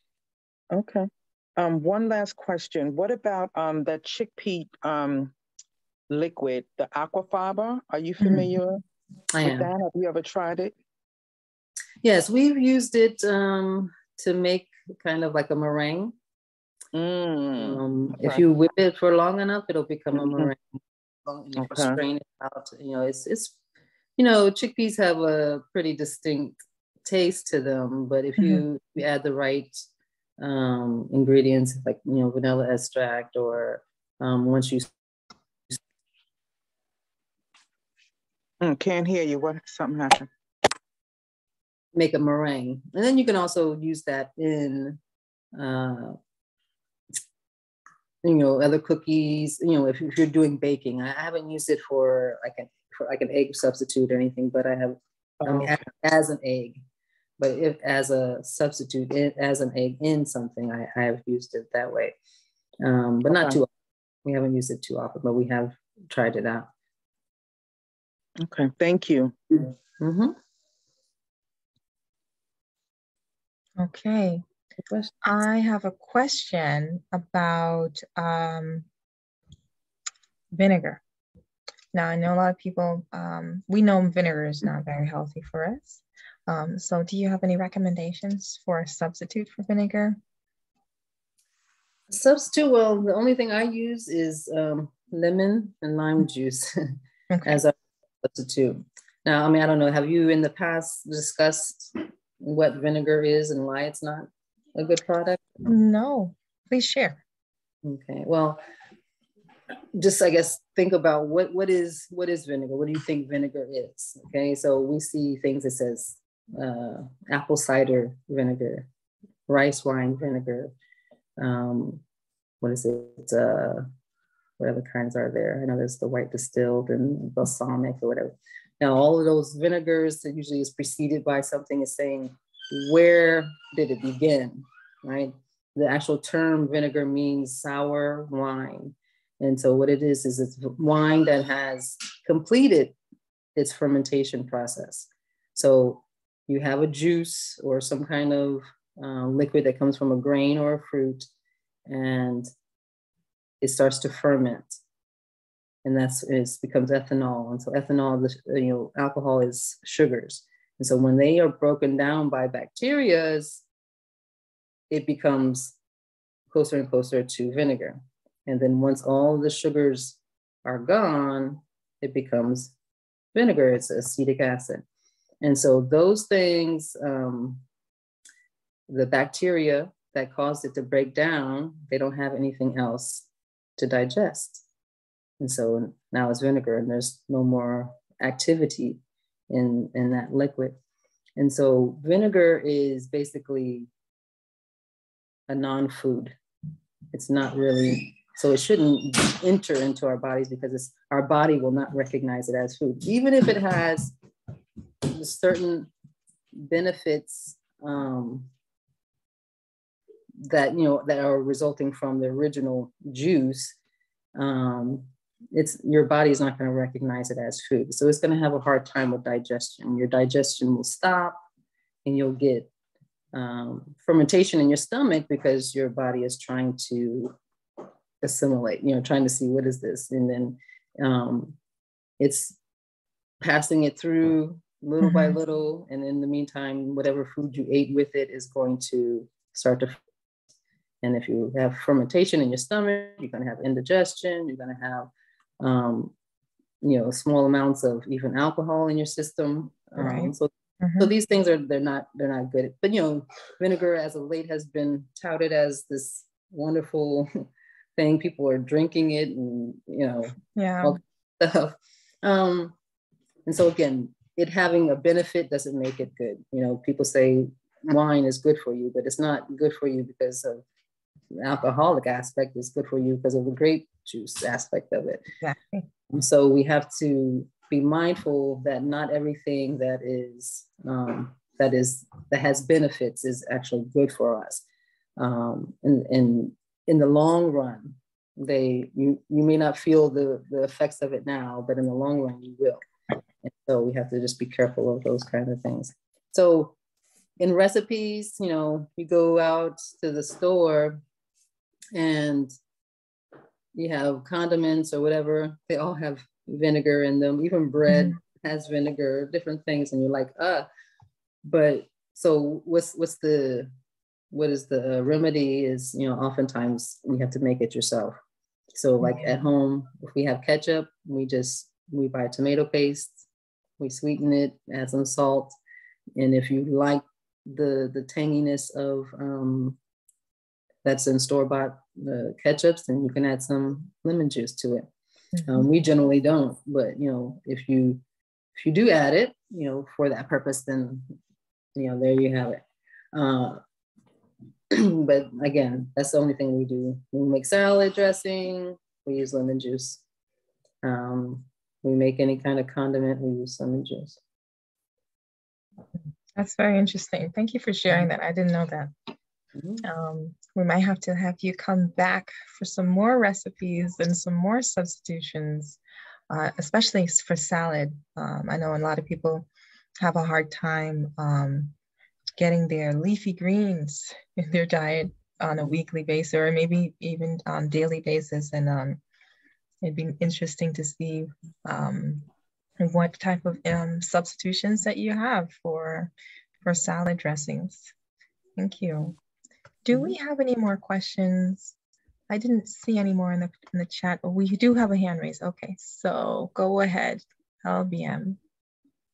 Okay. One last question. What about that chickpea liquid, the aquafaba? Are you familiar with that? Have you ever tried it? Yes, we've used it to make kind of like a meringue. If you whip it for long enough, it'll become a meringue. And if you strain it out, it's chickpeas have a pretty distinct taste to them, but if you add the right ingredients like, vanilla extract, or once you Can't hear you. What? Something happened. make a meringue. And then you can also use that in, other cookies, if you're doing baking. I haven't used it for like an egg substitute or anything, but I have, as an egg, but if as a substitute, as an egg in something, I have used it that way. But not too often. We haven't used it too often, but we have tried it out. Okay, thank you. Mm-hmm. Okay. I have a question about vinegar. Now, I know a lot of people, we know vinegar is not very healthy for us. So do you have any recommendations for a substitute for vinegar? Substitute, well, the only thing I use is lemon and lime juice as a substitute. Now, I don't know, have you in the past discussed what vinegar is and why it's not a good product? No, please share. Okay, well, just I guess think about what is vinegar? What do you think vinegar is? Okay, so we see things that says apple cider vinegar, rice wine vinegar, what is it? What other kinds are there? I know there's the white distilled and balsamic or whatever. Now, all of those vinegars that usually is preceded by something is saying, where did it begin, right? The actual term vinegar means sour wine. And so what it is it's wine that has completed its fermentation process. So you have a juice or some kind of liquid that comes from a grain or a fruit, and it starts to ferment. And it becomes ethanol. And so ethanol, alcohol is sugars. And so when they are broken down by bacteria, it becomes closer and closer to vinegar. And then once all the sugars are gone, it becomes vinegar. It's acetic acid. And so those things, the bacteria that caused it to break down, they don't have anything else to digest. And so now it's vinegar and there's no more activity in that liquid. And so vinegar is basically a non-food. It's not really, so it shouldn't enter into our bodies because our body will not recognize it as food. Even if it has certain benefits that are resulting from the original juice, your body is not going to recognize it as food. So it's going to have a hard time with digestion. Your digestion will stop and you'll get fermentation in your stomach because your body is trying to assimilate, trying to see what is this. And then it's passing it through little by little. And in the meantime, whatever food you ate with it is going to start to. And if you have fermentation in your stomach, you're going to have indigestion. You're going to have, small amounts of even alcohol in your system. Right. So these things they're not good. But vinegar as of late has been touted as this wonderful thing. People are drinking it, and all stuff. And so again, it having a benefit doesn't make it good. People say wine is good for you, but it's not good for you because of the alcoholic aspect. It's good for you because of the grape juice aspect of it. Exactly. And so we have to be mindful that not everything that has benefits is actually good for us. And in the long run, you may not feel the effects of it now, but in the long run you will. And so we have to just be careful of those kind of things. So in recipes, you go out to the store and you have condiments or whatever, they all have vinegar in them. Even bread has vinegar, different things. And you're like, but so what is the remedy is, oftentimes you have to make it yourself. So like at home, if we have ketchup, we buy tomato paste, we sweeten it, add some salt. And if you like the tanginess of that's in store-bought ketchups, and you can add some lemon juice to it. We generally don't, but if you do add it, for that purpose, then there you have it. But again, that's the only thing we do. When we make salad dressing, we use lemon juice. We make any kind of condiment, we use lemon juice. That's very interesting. Thank you for sharing that. I didn't know that. We might have to have you come back for some more recipes and some more substitutions, especially for salad. I know a lot of people have a hard time getting their leafy greens in their diet on a weekly basis, or maybe even on daily basis. And it'd be interesting to see what type of substitutions that you have for salad dressings. Thank you. Do we have any more questions? I didn't see any more in the chat, but we do have a hand raised. Okay, so go ahead, LBM.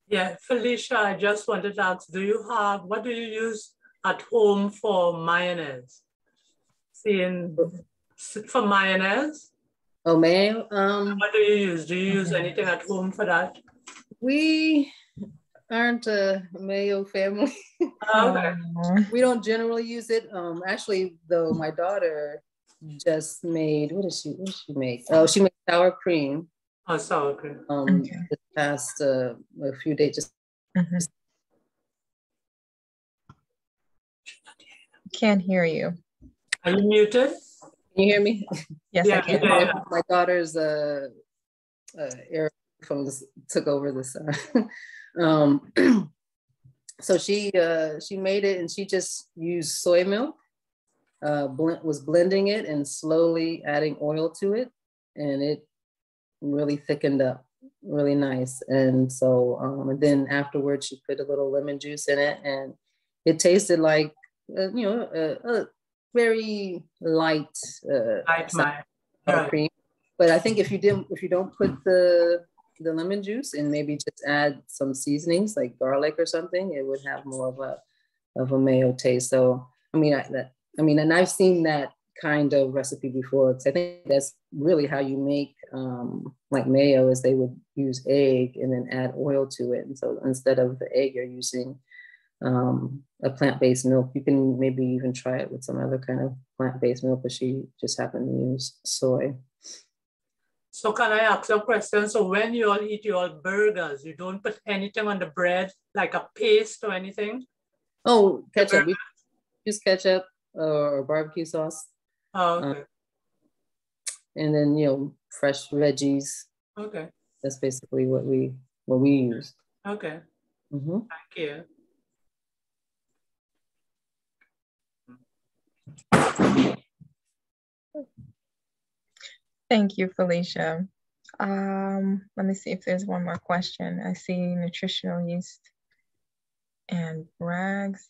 Yeah, Felicia, I just wanted to ask, what do you use at home for mayonnaise? For mayonnaise? Oh, mayo? What do you use? Do you use anything at home for that? We aren't a mayo family. Okay. We don't generally use it. Actually, though, my daughter just made, what did she make? Oh, she made sour cream. Oh, sour cream. This past a few days. Can't hear you. Are you muted? Can you hear me? Yes, I can. Yeah. My daughter's earphones took over this. So she made it, and she just used soy milk, was blending it and slowly adding oil to it, and it really thickened up, really nice. And so and then afterwards she put a little lemon juice in it, and it tasted like a very light sour cream. But I think if you don't put the lemon juice and maybe just add some seasonings like garlic or something, it would have more of a mayo taste. So and I've seen that kind of recipe before, because I think that's really how you make like mayo, is they would use egg and then add oil to it. And so instead of the egg, you're using a plant-based milk. You can maybe even try it with some other kind of plant-based milk, but she just happened to use soy. So can I ask a question? So when you all eat your burgers, you don't put anything on the bread, like a paste or anything? Oh, ketchup. We use ketchup or barbecue sauce. Oh, okay. And then, fresh veggies. Okay. That's basically what we use. Okay. Mm-hmm. Thank you. Thank you, Felicia. Let me see if there's one more question. I see nutritional yeast and brags.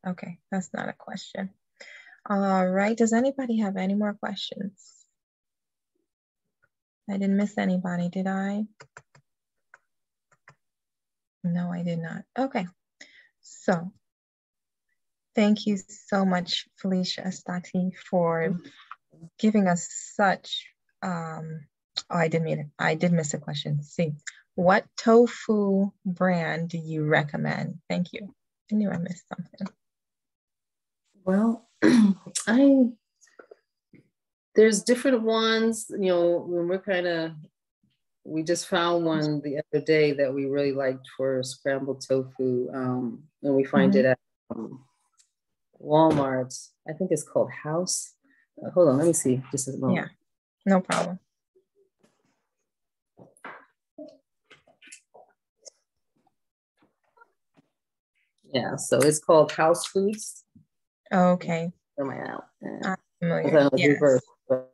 Okay, that's not a question. All right, does anybody have any more questions? I didn't miss anybody, did I? No, I did not. Okay, so thank you so much, Felicia Estati, for giving us such, I did miss a question. See, what tofu brand do you recommend? Thank you. I knew I missed something. Well, there's different ones, when we just found one the other day that we really liked for scrambled tofu. And we find it at Walmart. I think it's called House. Hold on, let me see. Just a moment. Yeah, no problem. Yeah, so it's called House Foods. Okay. Where am I out? I'm familiar. Yes. Reverse, but,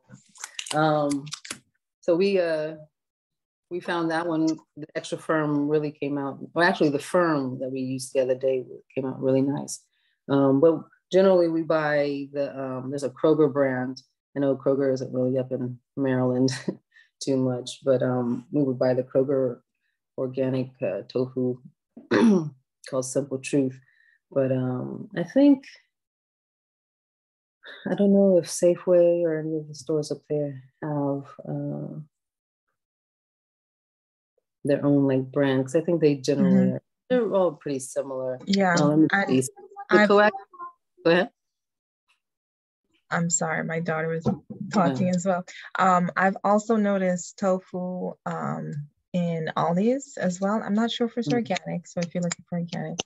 so we found that one. The extra firm really came out. Well, actually, the firm that we used the other day came out really nice. But generally, we buy there's a Kroger brand. I know Kroger isn't really up in Maryland too much, but we would buy the Kroger organic tofu called Simple Truth. But I think I don't know if Safeway or any of the stores up there have their own like brand, because I think they generally are, they're all pretty similar. Yeah. Let me see. Go ahead. I'm sorry, my daughter was talking as well. I've also noticed tofu in Aldi's as well. I'm not sure if it's organic, so if you're looking for organic,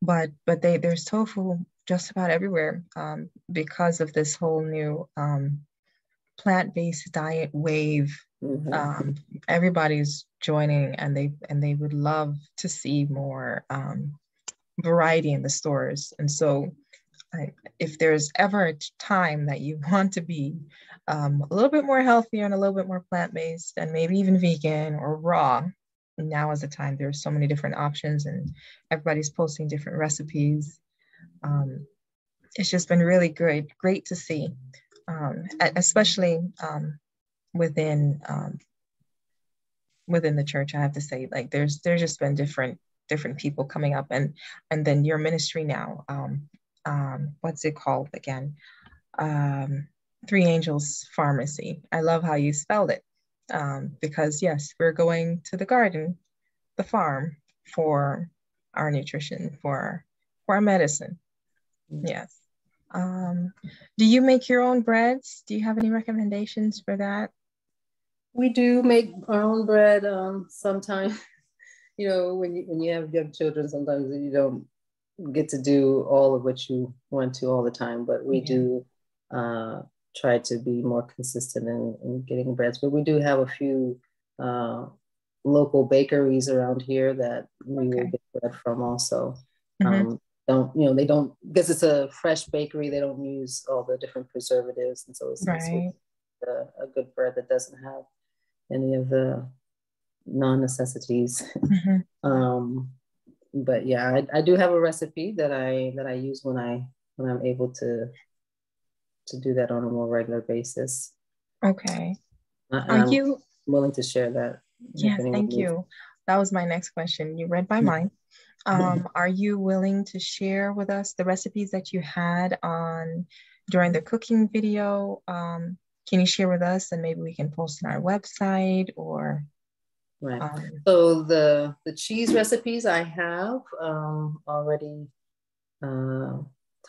but there's tofu just about everywhere because of this whole new plant-based diet wave. Everybody's joining, and they would love to see more variety in the stores. And so if there's ever a time that you want to be a little bit more healthier and a little bit more plant-based and maybe even vegan or raw, now is the time. There's so many different options and everybody's posting different recipes. It's just been really great to see, especially within the church. I have to say, like there's just been different people coming up, and then your ministry now, what's it called again? Three Angels Pharmacy. I love how you spelled it, because yes, we're going to the garden, the farm, for our nutrition, for our medicine. Yes. Do you make your own breads? Do you have any recommendations for that? We do make our own bread sometimes. You know, when you have young children, sometimes you don't get to do all of what you want to all the time, but we do try to be more consistent in getting breads. But we do have a few local bakeries around here that we will get bread from also. They don't, because it's a fresh bakery, they don't use all the different preservatives, and so it's a good bread that doesn't have any of the non-necessities. But yeah, I do have a recipe that I use when I'm able to do that on a more regular basis. Okay. Are you willing to share that? Yes, thank you. That was my next question. You read my mind. Are you willing to share with us the recipes that you had during the cooking video? Can you share with us, and maybe we can post on our website or? Right. So the cheese recipes I have already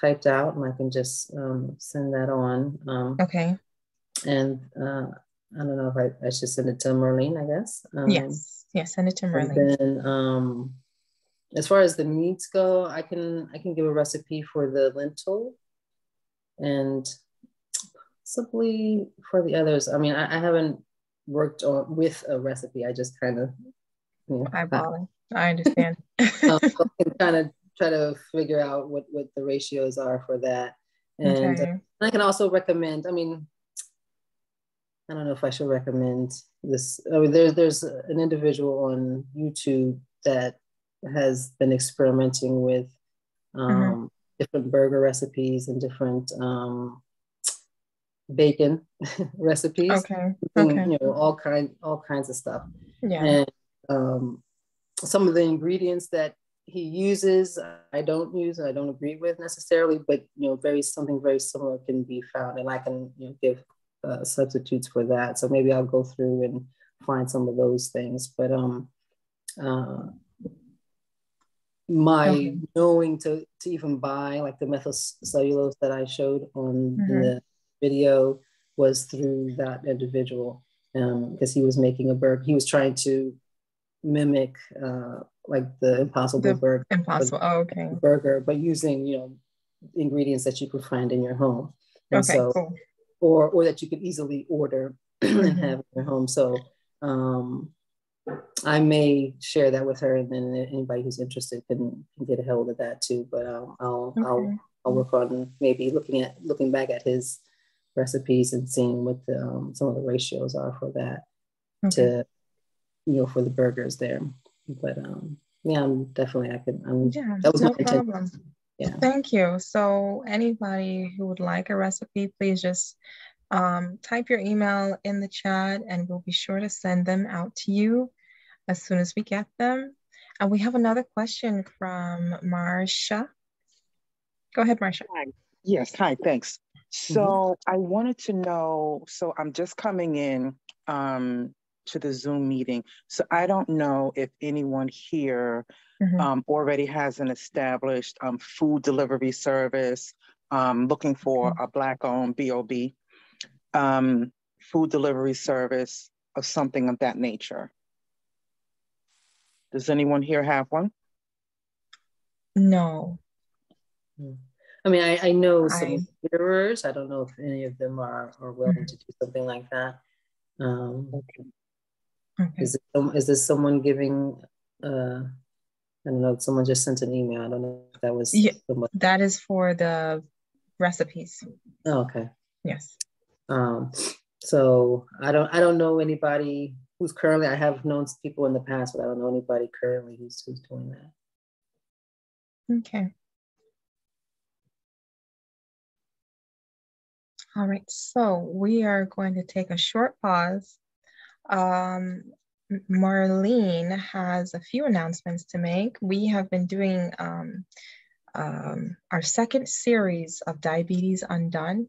typed out, and I can just send that on. Okay. And I don't know if I should send it to Merlene, I guess. Yes, send it to Merlene. And then as far as the meats go, I can give a recipe for the lentil, and possibly for the others. I mean, I haven't worked with a recipe. I just kind of eyeballing. I understand. I can kind of try to figure out what the ratios are for that. And I can also recommend, I mean, I don't know if I should recommend this. I mean, there's an individual on YouTube that has been experimenting with different burger recipes and different bacon recipes. You know, all kinds of stuff. And some of the ingredients that he uses, I don't use, and I don't agree with necessarily, but you know, something very similar can be found, and I can give substitutes for that. So maybe I'll go through and find some of those things. But my knowing to even buy like the methyl cellulose that I showed on the video was through that individual, because he was making a burger. He was trying to mimic like the Impossible Burger. Burger, but using ingredients that you could find in your home. And or that you could easily order and have in your home. So I may share that with her, and then anybody who's interested can get a hold of that too. But I'll work on maybe looking back at his recipes and seeing what some of the ratios are for that to for the burgers there. But that was no problem. Thank you. So anybody who would like a recipe, please just type your email in the chat, and we'll be sure to send them out to you as soon as we get them. And we have another question from Marsha. Go ahead, Marsha. Yes, hi, thanks. So I wanted to know, so I'm just coming in to the Zoom meeting. So I don't know if anyone here already has an established food delivery service, looking for a Black-owned B.O.B. Food delivery service or something of that nature. Does anyone here have one? No. I mean, I know some caterers. I don't know if any of them are willing to do something like that. Is this someone giving, I don't know, someone just sent an email. I don't know if that was somebody. That is for the recipes. Oh, okay. Yes. So I don't know anybody who's currently, I have known people in the past, but I don't know anybody currently who's doing that. Okay. All right, so we are going to take a short pause. Marlene has a few announcements to make. We have been doing our second series of Diabetes Undone,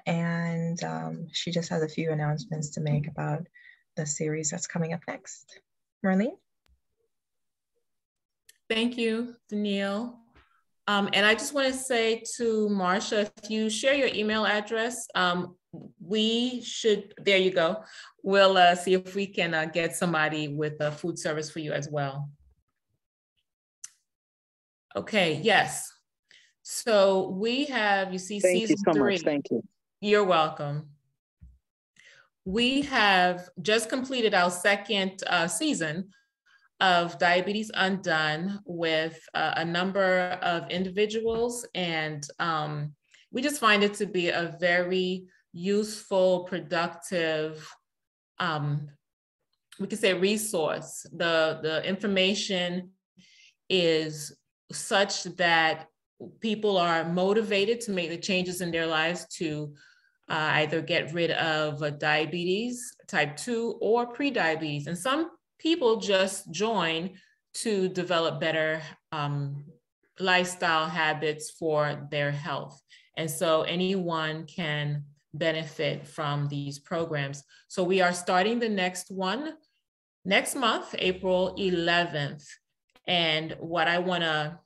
and she just has a few announcements to make about the series that's coming up next. Marlene? Thank you, Danielle. And I just want to say to Marsha, if you share your email address, there you go. We'll see if we can get somebody with a food service for you as well. Okay, yes. So we have, you see, Thank you so much. Thank you. You're welcome. We have just completed our second season of Diabetes Undone with a number of individuals, and we just find it to be a very useful, productive, we could say resource. The information is such that people are motivated to make the changes in their lives to either get rid of diabetes, type 2 or pre-diabetes. And some people just join to develop better lifestyle habits for their health. And so anyone can benefit from these programs. So we are starting the next one next month, April 11th. And what I want to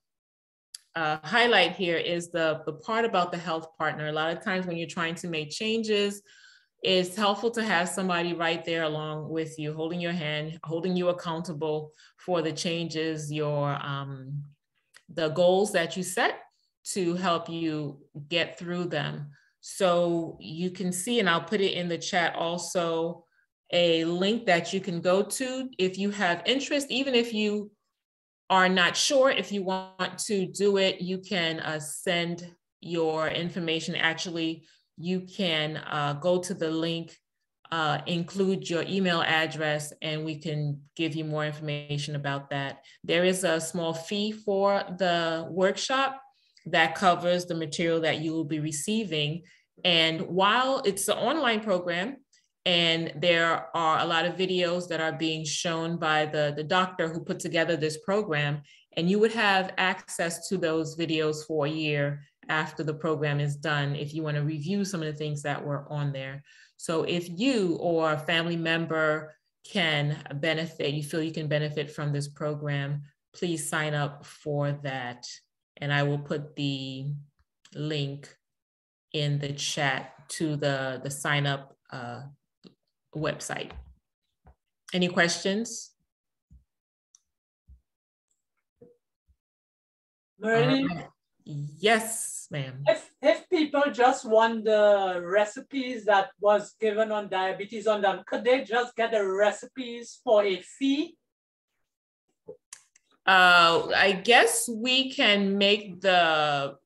highlight here is the part about the health partner. A lot of times when you're trying to make changes, it's helpful to have somebody right there along with you, holding your hand, holding you accountable for the changes, the goals that you set to help you get through them. So you can see, and I'll put it in the chat also, a link that you can go to if you have interest, even if you are not sure if you want to do it, you can send your information. Actually, you can go to the link, include your email address, and we can give you more information about that. There is a small fee for the workshop that covers the material that you will be receiving. And while it's an online program, and there are a lot of videos that are being shown by the doctor who put together this program, and you would have access to those videos for a year after the program is done if you want to review some of the things that were on there. So if you or a family member can benefit, you feel you can benefit from this program, please sign up for that. And I will put the link in the chat to the sign up website. Any questions? Marlene? Yes, ma'am. If people just want the recipes that was given on Diabetes Undone, could they just get the recipes for a fee? I guess we can make the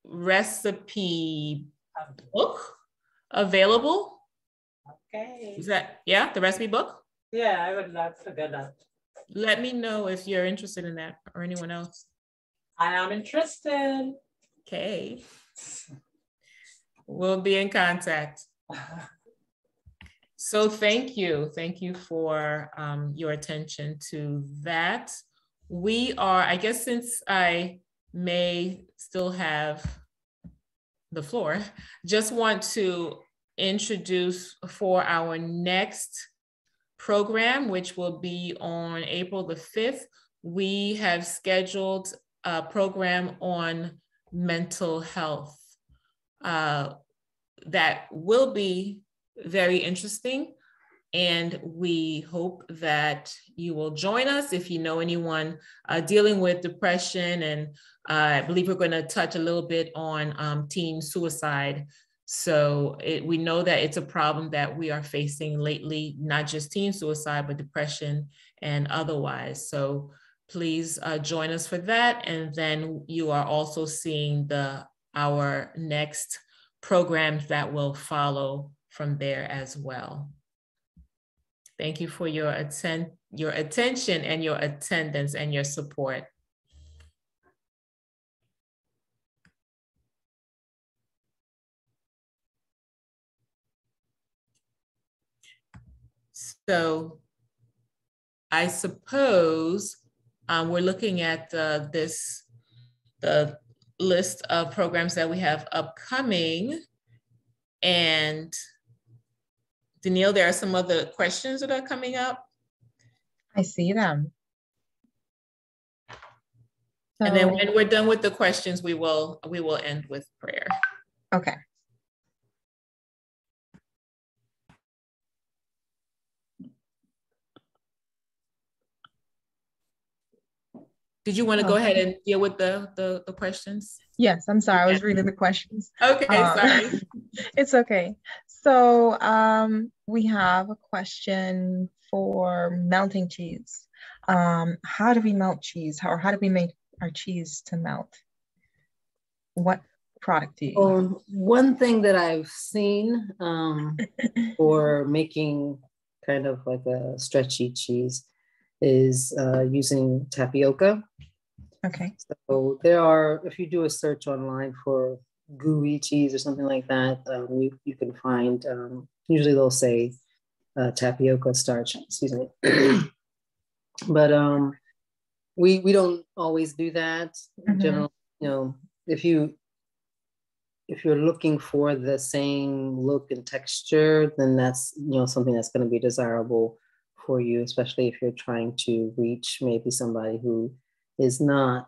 recipe book available. Okay. Is that, yeah, the recipe book? Yeah, I would love to get that. Let me know if you're interested in that, or anyone else. I am interested. Okay. We'll be in contact. So thank you. Thank you for your attention to that. We are, I guess, since I may still have the floor, just want to introduce for our next program, which will be on April the 5th. We have scheduled a program on mental health that will be very interesting. And we hope that you will join us if you know anyone dealing with depression. And I believe we're going to touch a little bit on teen suicide. So we know that it's a problem that we are facing lately, not just teen suicide, but depression and otherwise. So please join us for that. And then you are also seeing our next programs that will follow from there as well. Thank you for your attention and your attendance and your support. So I suppose we're looking at the list of programs that we have upcoming. And Danielle, there are some other questions that are coming up. I see them. So, and then when we're done with the questions, we will end with prayer. Okay. Did you want to go ahead and deal with the questions? Yes, I'm sorry. I was reading the questions. Okay, sorry. It's okay. So we have a question for melting cheese. How do we melt cheese? Or how do we make our cheese to melt? What product do you use? One thing that I've seen for making kind of like a stretchy cheese is using tapioca. Okay. So there are, if you do a search online for gooey cheese or something like that, you can find, usually they'll say tapioca starch, excuse me. But we don't always do that. Mm-hmm. Generally, you know, if you're looking for the same look and texture, then that's, you know, something that's going to be desirable for you, especially if you're trying to reach maybe somebody who is not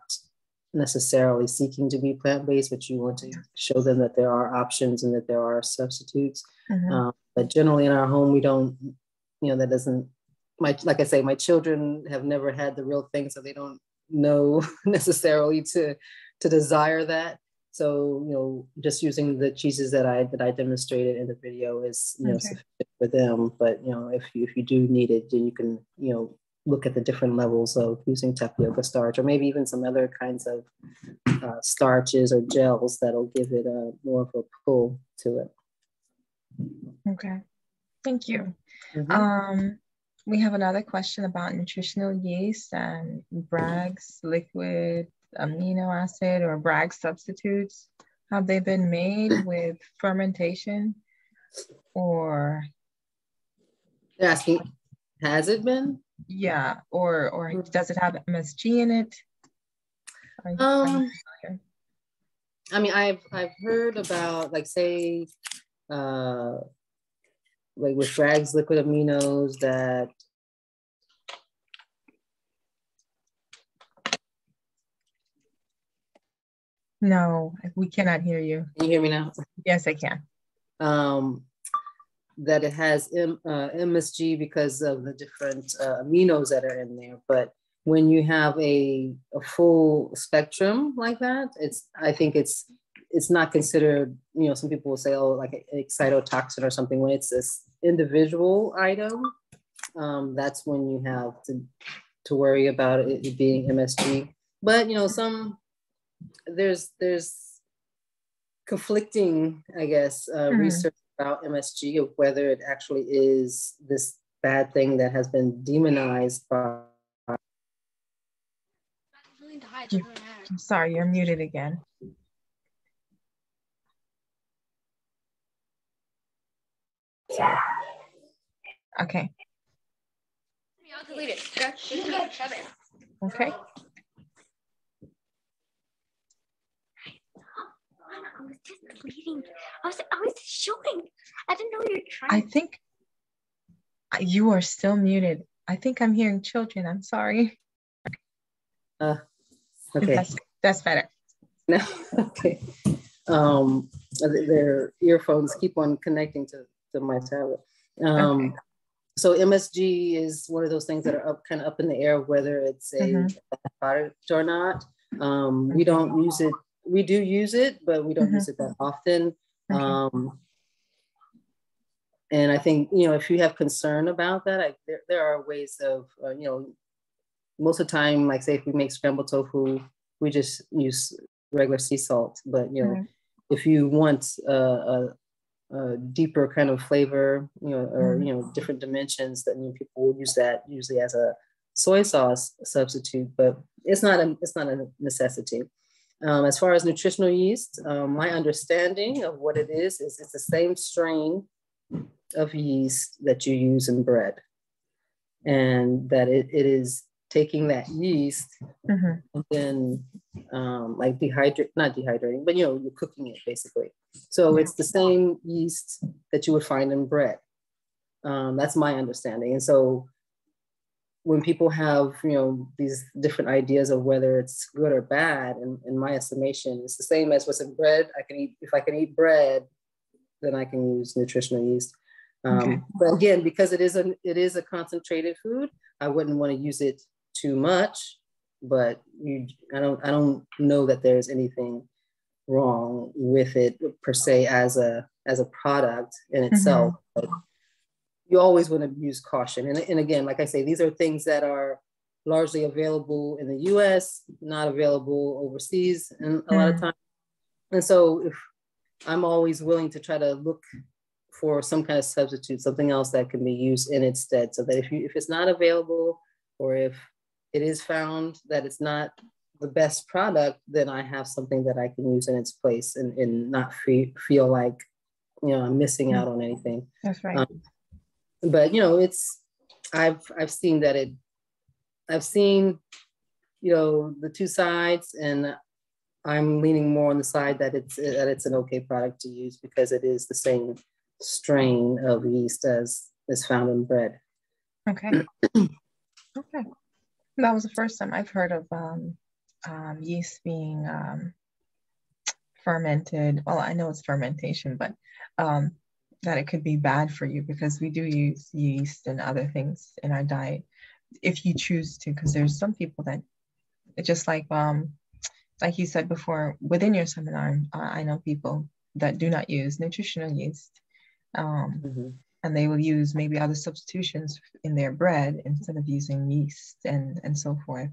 necessarily seeking to be plant-based, but you want to show them that there are options and that there are substitutes. Mm-hmm. But generally in our home, we don't, you know, that doesn't, like I say, my children have never had the real thing, so they don't know necessarily to desire that. So, you know, just using the cheeses that I demonstrated in the video is, you know, sufficient for them. But, you know, if you do need it, then you can, you know, look at the different levels of using tapioca starch, or maybe even some other kinds of starches or gels that'll give it more of a pull to it. Okay, thank you. Mm-hmm. We have another question about nutritional yeast and Bragg's liquid amino acid or Bragg substitutes. Have they been made with fermentation, or They're asking, has it been? Yeah, or does it have MSG in it? I mean, I've heard about, like, say, like with Bragg's liquid aminos that No, we cannot hear you. Can you hear me now? Yes, I can. That it has MSG because of the different aminos that are in there. But when you have a full spectrum like that, I think it's not considered, you know, some people will say, oh, like an excitotoxin or something. When it's this individual item, that's when you have to worry about it being MSG. But, you know, there's conflicting, I guess, research about MSG, of whether it actually is this bad thing that has been demonized by. I'm sorry, you're muted again. Okay. I'll delete it. Shove it. Okay. bleeding. I was showing. I didn't know you were trying. I think you are still muted. I think I'm hearing children. I'm sorry. Okay. That's better. No, okay. Their earphones keep on connecting to my tablet. Okay. So MSG is one of those things that are kind of up in the air, whether it's a product or not. We don't use it. We do use it, but we don't use it that often. And I think, if you have concern about that, there are ways of, most of the time, like say if we make scrambled tofu, we just use regular sea salt. But, if you want a deeper kind of flavor, or, different dimensions, that people will use that usually as a soy sauce substitute, but it's not a necessity. As far as nutritional yeast, my understanding of what it is it's the same strain of yeast that you use in bread, and that it is taking that yeast and then like not dehydrating, but you're cooking it basically. So it's the same yeast that you would find in bread. That's my understanding. And so when people have, these different ideas of whether it's good or bad, and in my estimation, it's the same as what's in bread. If I can eat bread, then I can use nutritional yeast. But again, because it is a concentrated food, I wouldn't want to use it too much. But I don't know that there's anything wrong with it per se as a product in itself. But you always want to use caution. And again, like I say, these are things that are largely available in the US, not available overseas and a lot of times. And so I'm always willing to try to look for some kind of substitute, something else that can be used in its stead, so that if it's not available, or if it is found that it's not the best product, then I have something that I can use in its place and not feel like, I'm missing out on anything. That's right. But I've seen that I've seen the two sides, and I'm leaning more on the side that it's an okay product to use, because it is the same strain of yeast as is found in bread. Okay. Okay. That was the first time I've heard of yeast being fermented. Well, I know it's fermentation, but that it could be bad for you, because we do use yeast and other things in our diet if you choose to, because there's some people that it's just like you said before within your seminar, I know people that do not use nutritional yeast, and they will use maybe other substitutions in their bread instead of using yeast and so forth.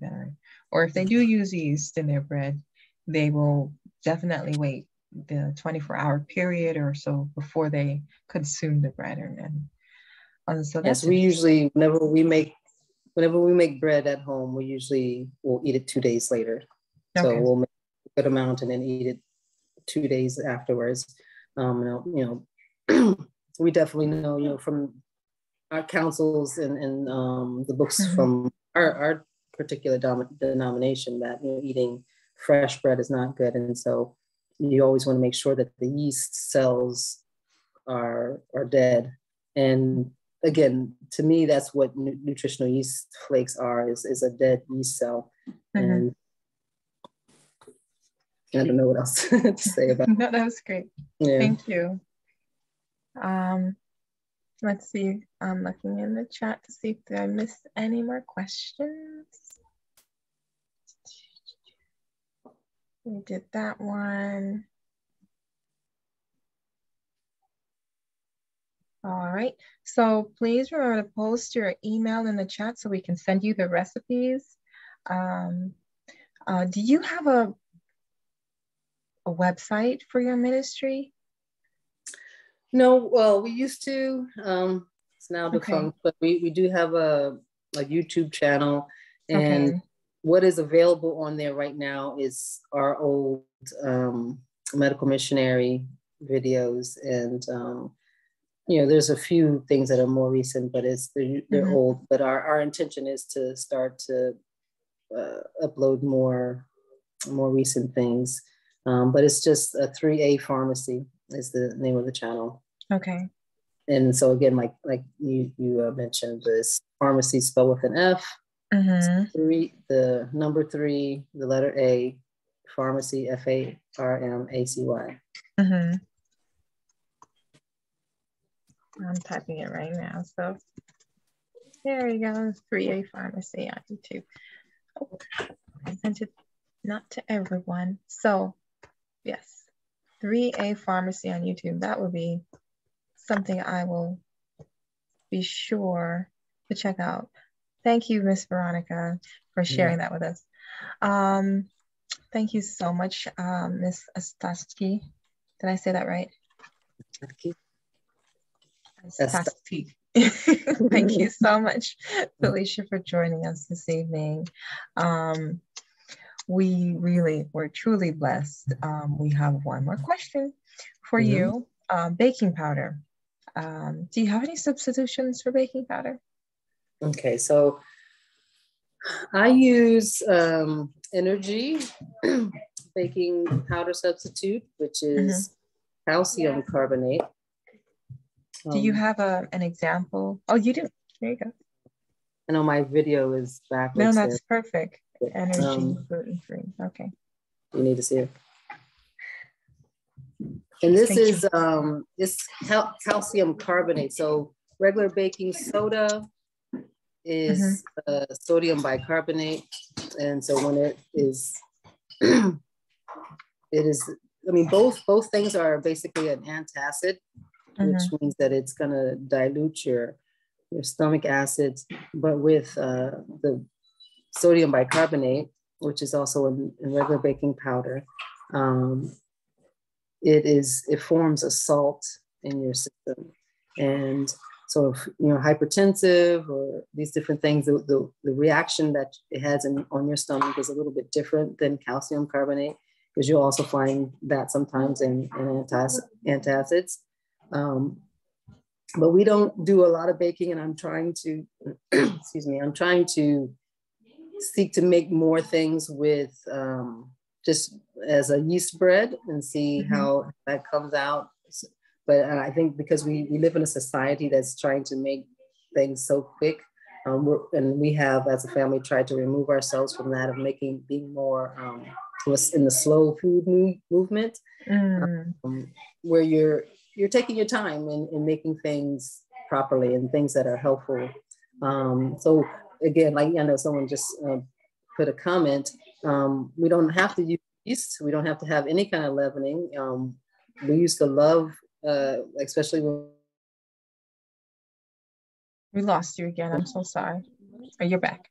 Or if they do use yeast in their bread, they will definitely wait the 24-hour period or so before they consume the bread. And so that's we usually, whenever we make bread at home, we'll eat it 2 days later. Okay. So we'll make a good amount and then eat it 2 days afterwards. We definitely know, from our councils and the books from our particular denomination, that eating fresh bread is not good. And so you always want to make sure that the yeast cells are dead. And again, to me, that's what nutritional yeast flakes are, is a dead yeast cell. And I don't know what else to say about it. No, that was great. Yeah. Thank you. Let's see. I'm looking in the chat to see if I missed any more questions. We did that one. All right. So please remember to post your email in the chat so we can send you the recipes. Do you have a website for your ministry? No, well, we used to. It's now defunct, but we do have a YouTube channel, and what is available on there right now is our old medical missionary videos, and there's a few things that are more recent, but they're old. But our intention is to start to upload more recent things. But it's just a 3A Pharmacy is the name of the channel. Okay. And so again, like you mentioned, this pharmacy spelled with an F. The number 3, the letter A, Pharmacy, Farmacy. I'm typing it right now. So there you go, 3A Pharmacy on YouTube. Oh, I sent it not to everyone. So yes, 3A Pharmacy on YouTube. That would be something I will be sure to check out. Thank you, Miss Veronica, for sharing that with us. Thank you so much, Miss Astashki. Did I say that right? Astashki. Thank you so much, Felicia, for joining us this evening. We're truly blessed. We have one more question for you. Baking powder. Do you have any substitutions for baking powder? Okay, so I use Energy baking powder substitute, which is calcium carbonate. Do you have an example? Oh, you do. There you go. I know my video is backwards. No, that's perfect. Energy, gluten-free. Okay. You need to see it. And this is calcium carbonate. So regular baking soda is sodium bicarbonate. And so when it is, I mean, both things are basically an antacid, which means that it's gonna dilute your stomach acids, but with the sodium bicarbonate, which is also in regular baking powder, it forms a salt in your system. And so if hypertensive or these different things, the reaction that it has on your stomach is a little bit different than calcium carbonate, because you'll also find that sometimes in antacids. But we don't do a lot of baking, and I'm trying to, I'm trying to seek to make more things with just as a yeast bread and see how that comes out. But I think because we live in a society that's trying to make things so quick, and we have, as a family, tried to remove ourselves from that of being more in the slow food movement, where you're taking your time in making things properly and things that are helpful. So again, like I know someone just put a comment, we don't have to use yeast. We don't have to have any kind of leavening. We used to love, especially when we lost you again. I'm so sorry. Oh, you're back.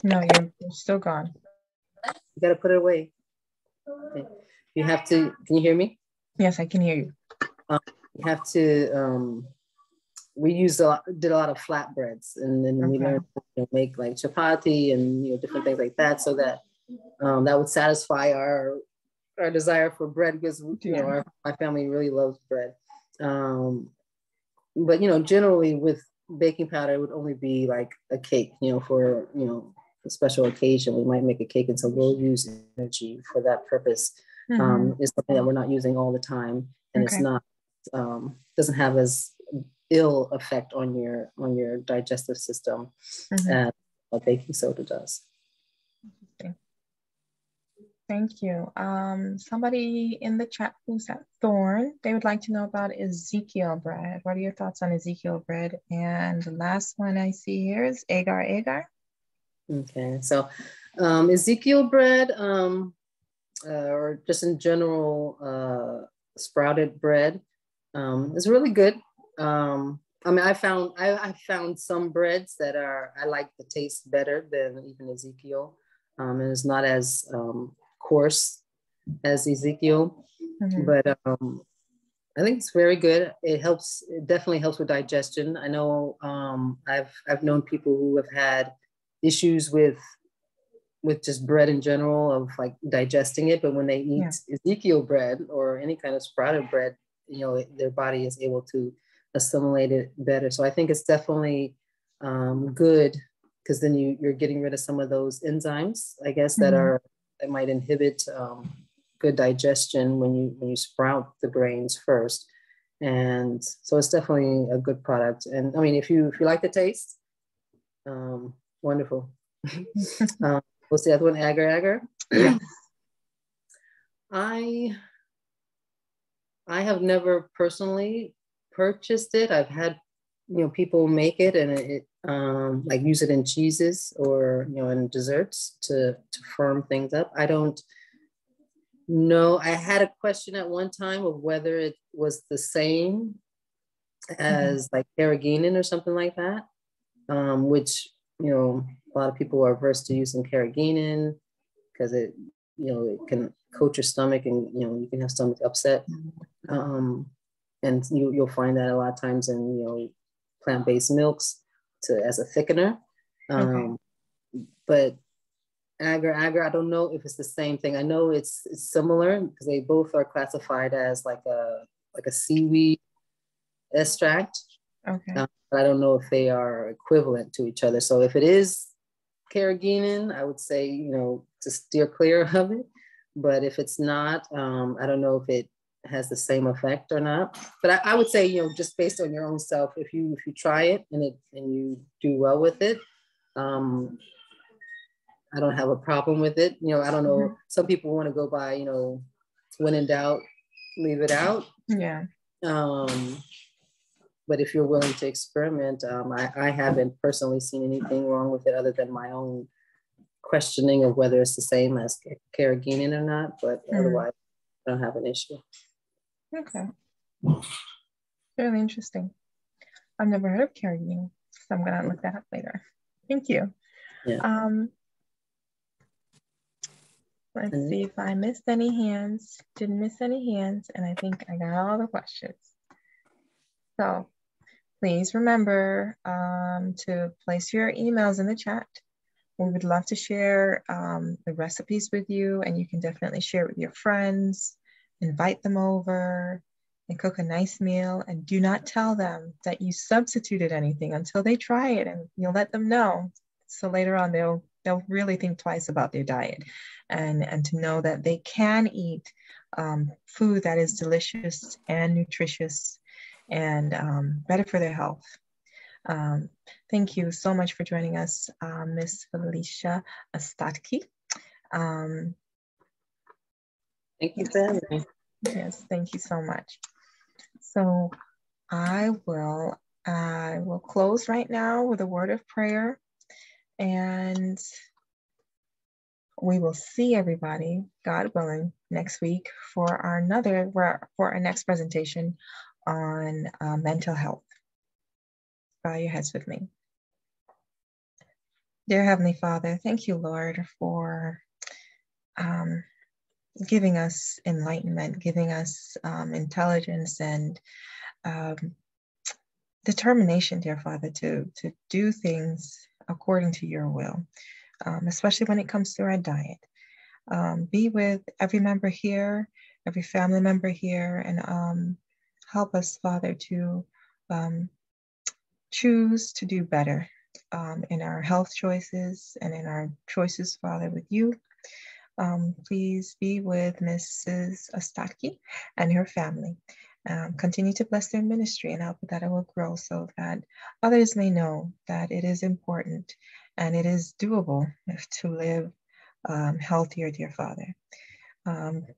No, you're still gone. You gotta put it away. Okay. You have to. Can you hear me? Yes, I can hear you. You have to. We did a lot of flatbreads, and then we learned to make like chapati and different things like that, so that that would satisfy our desire for bread, because my family really loves bread. But generally with baking powder, it would only be like a cake. For a special occasion, we might make a cake, and so we'll use Energy for that purpose. It's something that we're not using all the time, and it's not doesn't have as ill effect on your digestive system as a baking soda does. Thank you. Somebody in the chat, who's at Thorn, they would like to know about Ezekiel Bread. What are your thoughts on Ezekiel Bread? And the last one I see here is Agar. Okay, so Ezekiel Bread, or just in general, sprouted bread is really good. I mean, I found some breads that I like the taste better than even Ezekiel, and it's not as coarse as Ezekiel, but I think it's very good. It definitely helps with digestion. I know I've known people who have had issues with just bread in general, of like digesting it, but when they eat Ezekiel bread or any kind of sprouted bread, their body is able to assimilate it better. So I think it's definitely good, because then you're getting rid of some of those enzymes, I guess, that are that might inhibit good digestion when you sprout the grains first. And so it's definitely a good product. And I mean, if you like the taste, wonderful. What's the other one? Agar agar. Yes. I have never personally purchased it. I've had people make it and it like use it in cheeses or in desserts to firm things up. I don't know. I had a question at one time of whether it was the same as like Carrageenan or something like that, which a lot of people are averse to using Carrageenan because it can coat your stomach and you can have stomach upset, and you'll find that a lot of times in plant-based milks as a thickener. But agar agar, I don't know if it's the same thing. I know it's similar because they both are classified as like a seaweed extract. But I don't know if they are equivalent to each other. So if it is Carrageenan, I would say to steer clear of it. But if it's not, I don't know if it has the same effect or not. But I would say just based on your own self, if you try it and you do well with it, I don't have a problem with it. I don't know. Some people want to go by when in doubt, leave it out. Yeah. But if you're willing to experiment, I haven't personally seen anything wrong with it other than my own questioning of whether it's the same as Carrageenan or not. But otherwise, I don't have an issue. Okay. Really interesting. I've never heard of Carrageenan, so I'm gonna look that up later. Thank you. Yeah. Let's see if I missed any hands. Didn't miss any hands, and I think I got all the questions. So please remember to place your emails in the chat. We would love to share the recipes with you, and you can definitely share it with your friends, invite them over, and cook a nice meal. And do not tell them that you substituted anything until they try it, and you'll let them know. So later on, they'll really think twice about their diet, and to know that they can eat food that is delicious and nutritious and better for their health. Thank you so much for joining us, Miss Felicia Ostatki. Thank you for having me. Yes, thank you so much. So I will close right now with a word of prayer, and we will see everybody, God willing, next week for our next presentation on mental health. Bow your heads with me. Dear Heavenly Father, thank you, Lord, for giving us enlightenment, giving us intelligence and determination, dear Father, to do things according to your will, especially when it comes to our diet. Be with every member here, every family member here, and help us, Father, to choose to do better in our health choices and in our choices, Father, with you. Please be with Mrs. Ostatki and her family. Continue to bless their ministry and help that it will grow so that others may know that it is important and it is doable to live healthier, dear Father.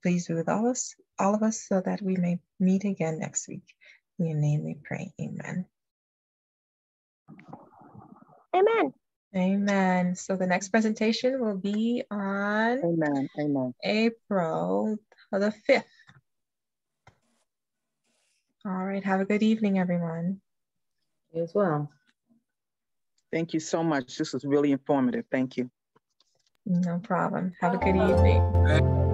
Please be with all of us so that we may meet again next week. In your name we pray, amen. Amen. Amen. So the next presentation will be on April the 5th. All right. Have a good evening, everyone. You as well. Thank you so much. This was really informative. Thank you. No problem. Have a good evening.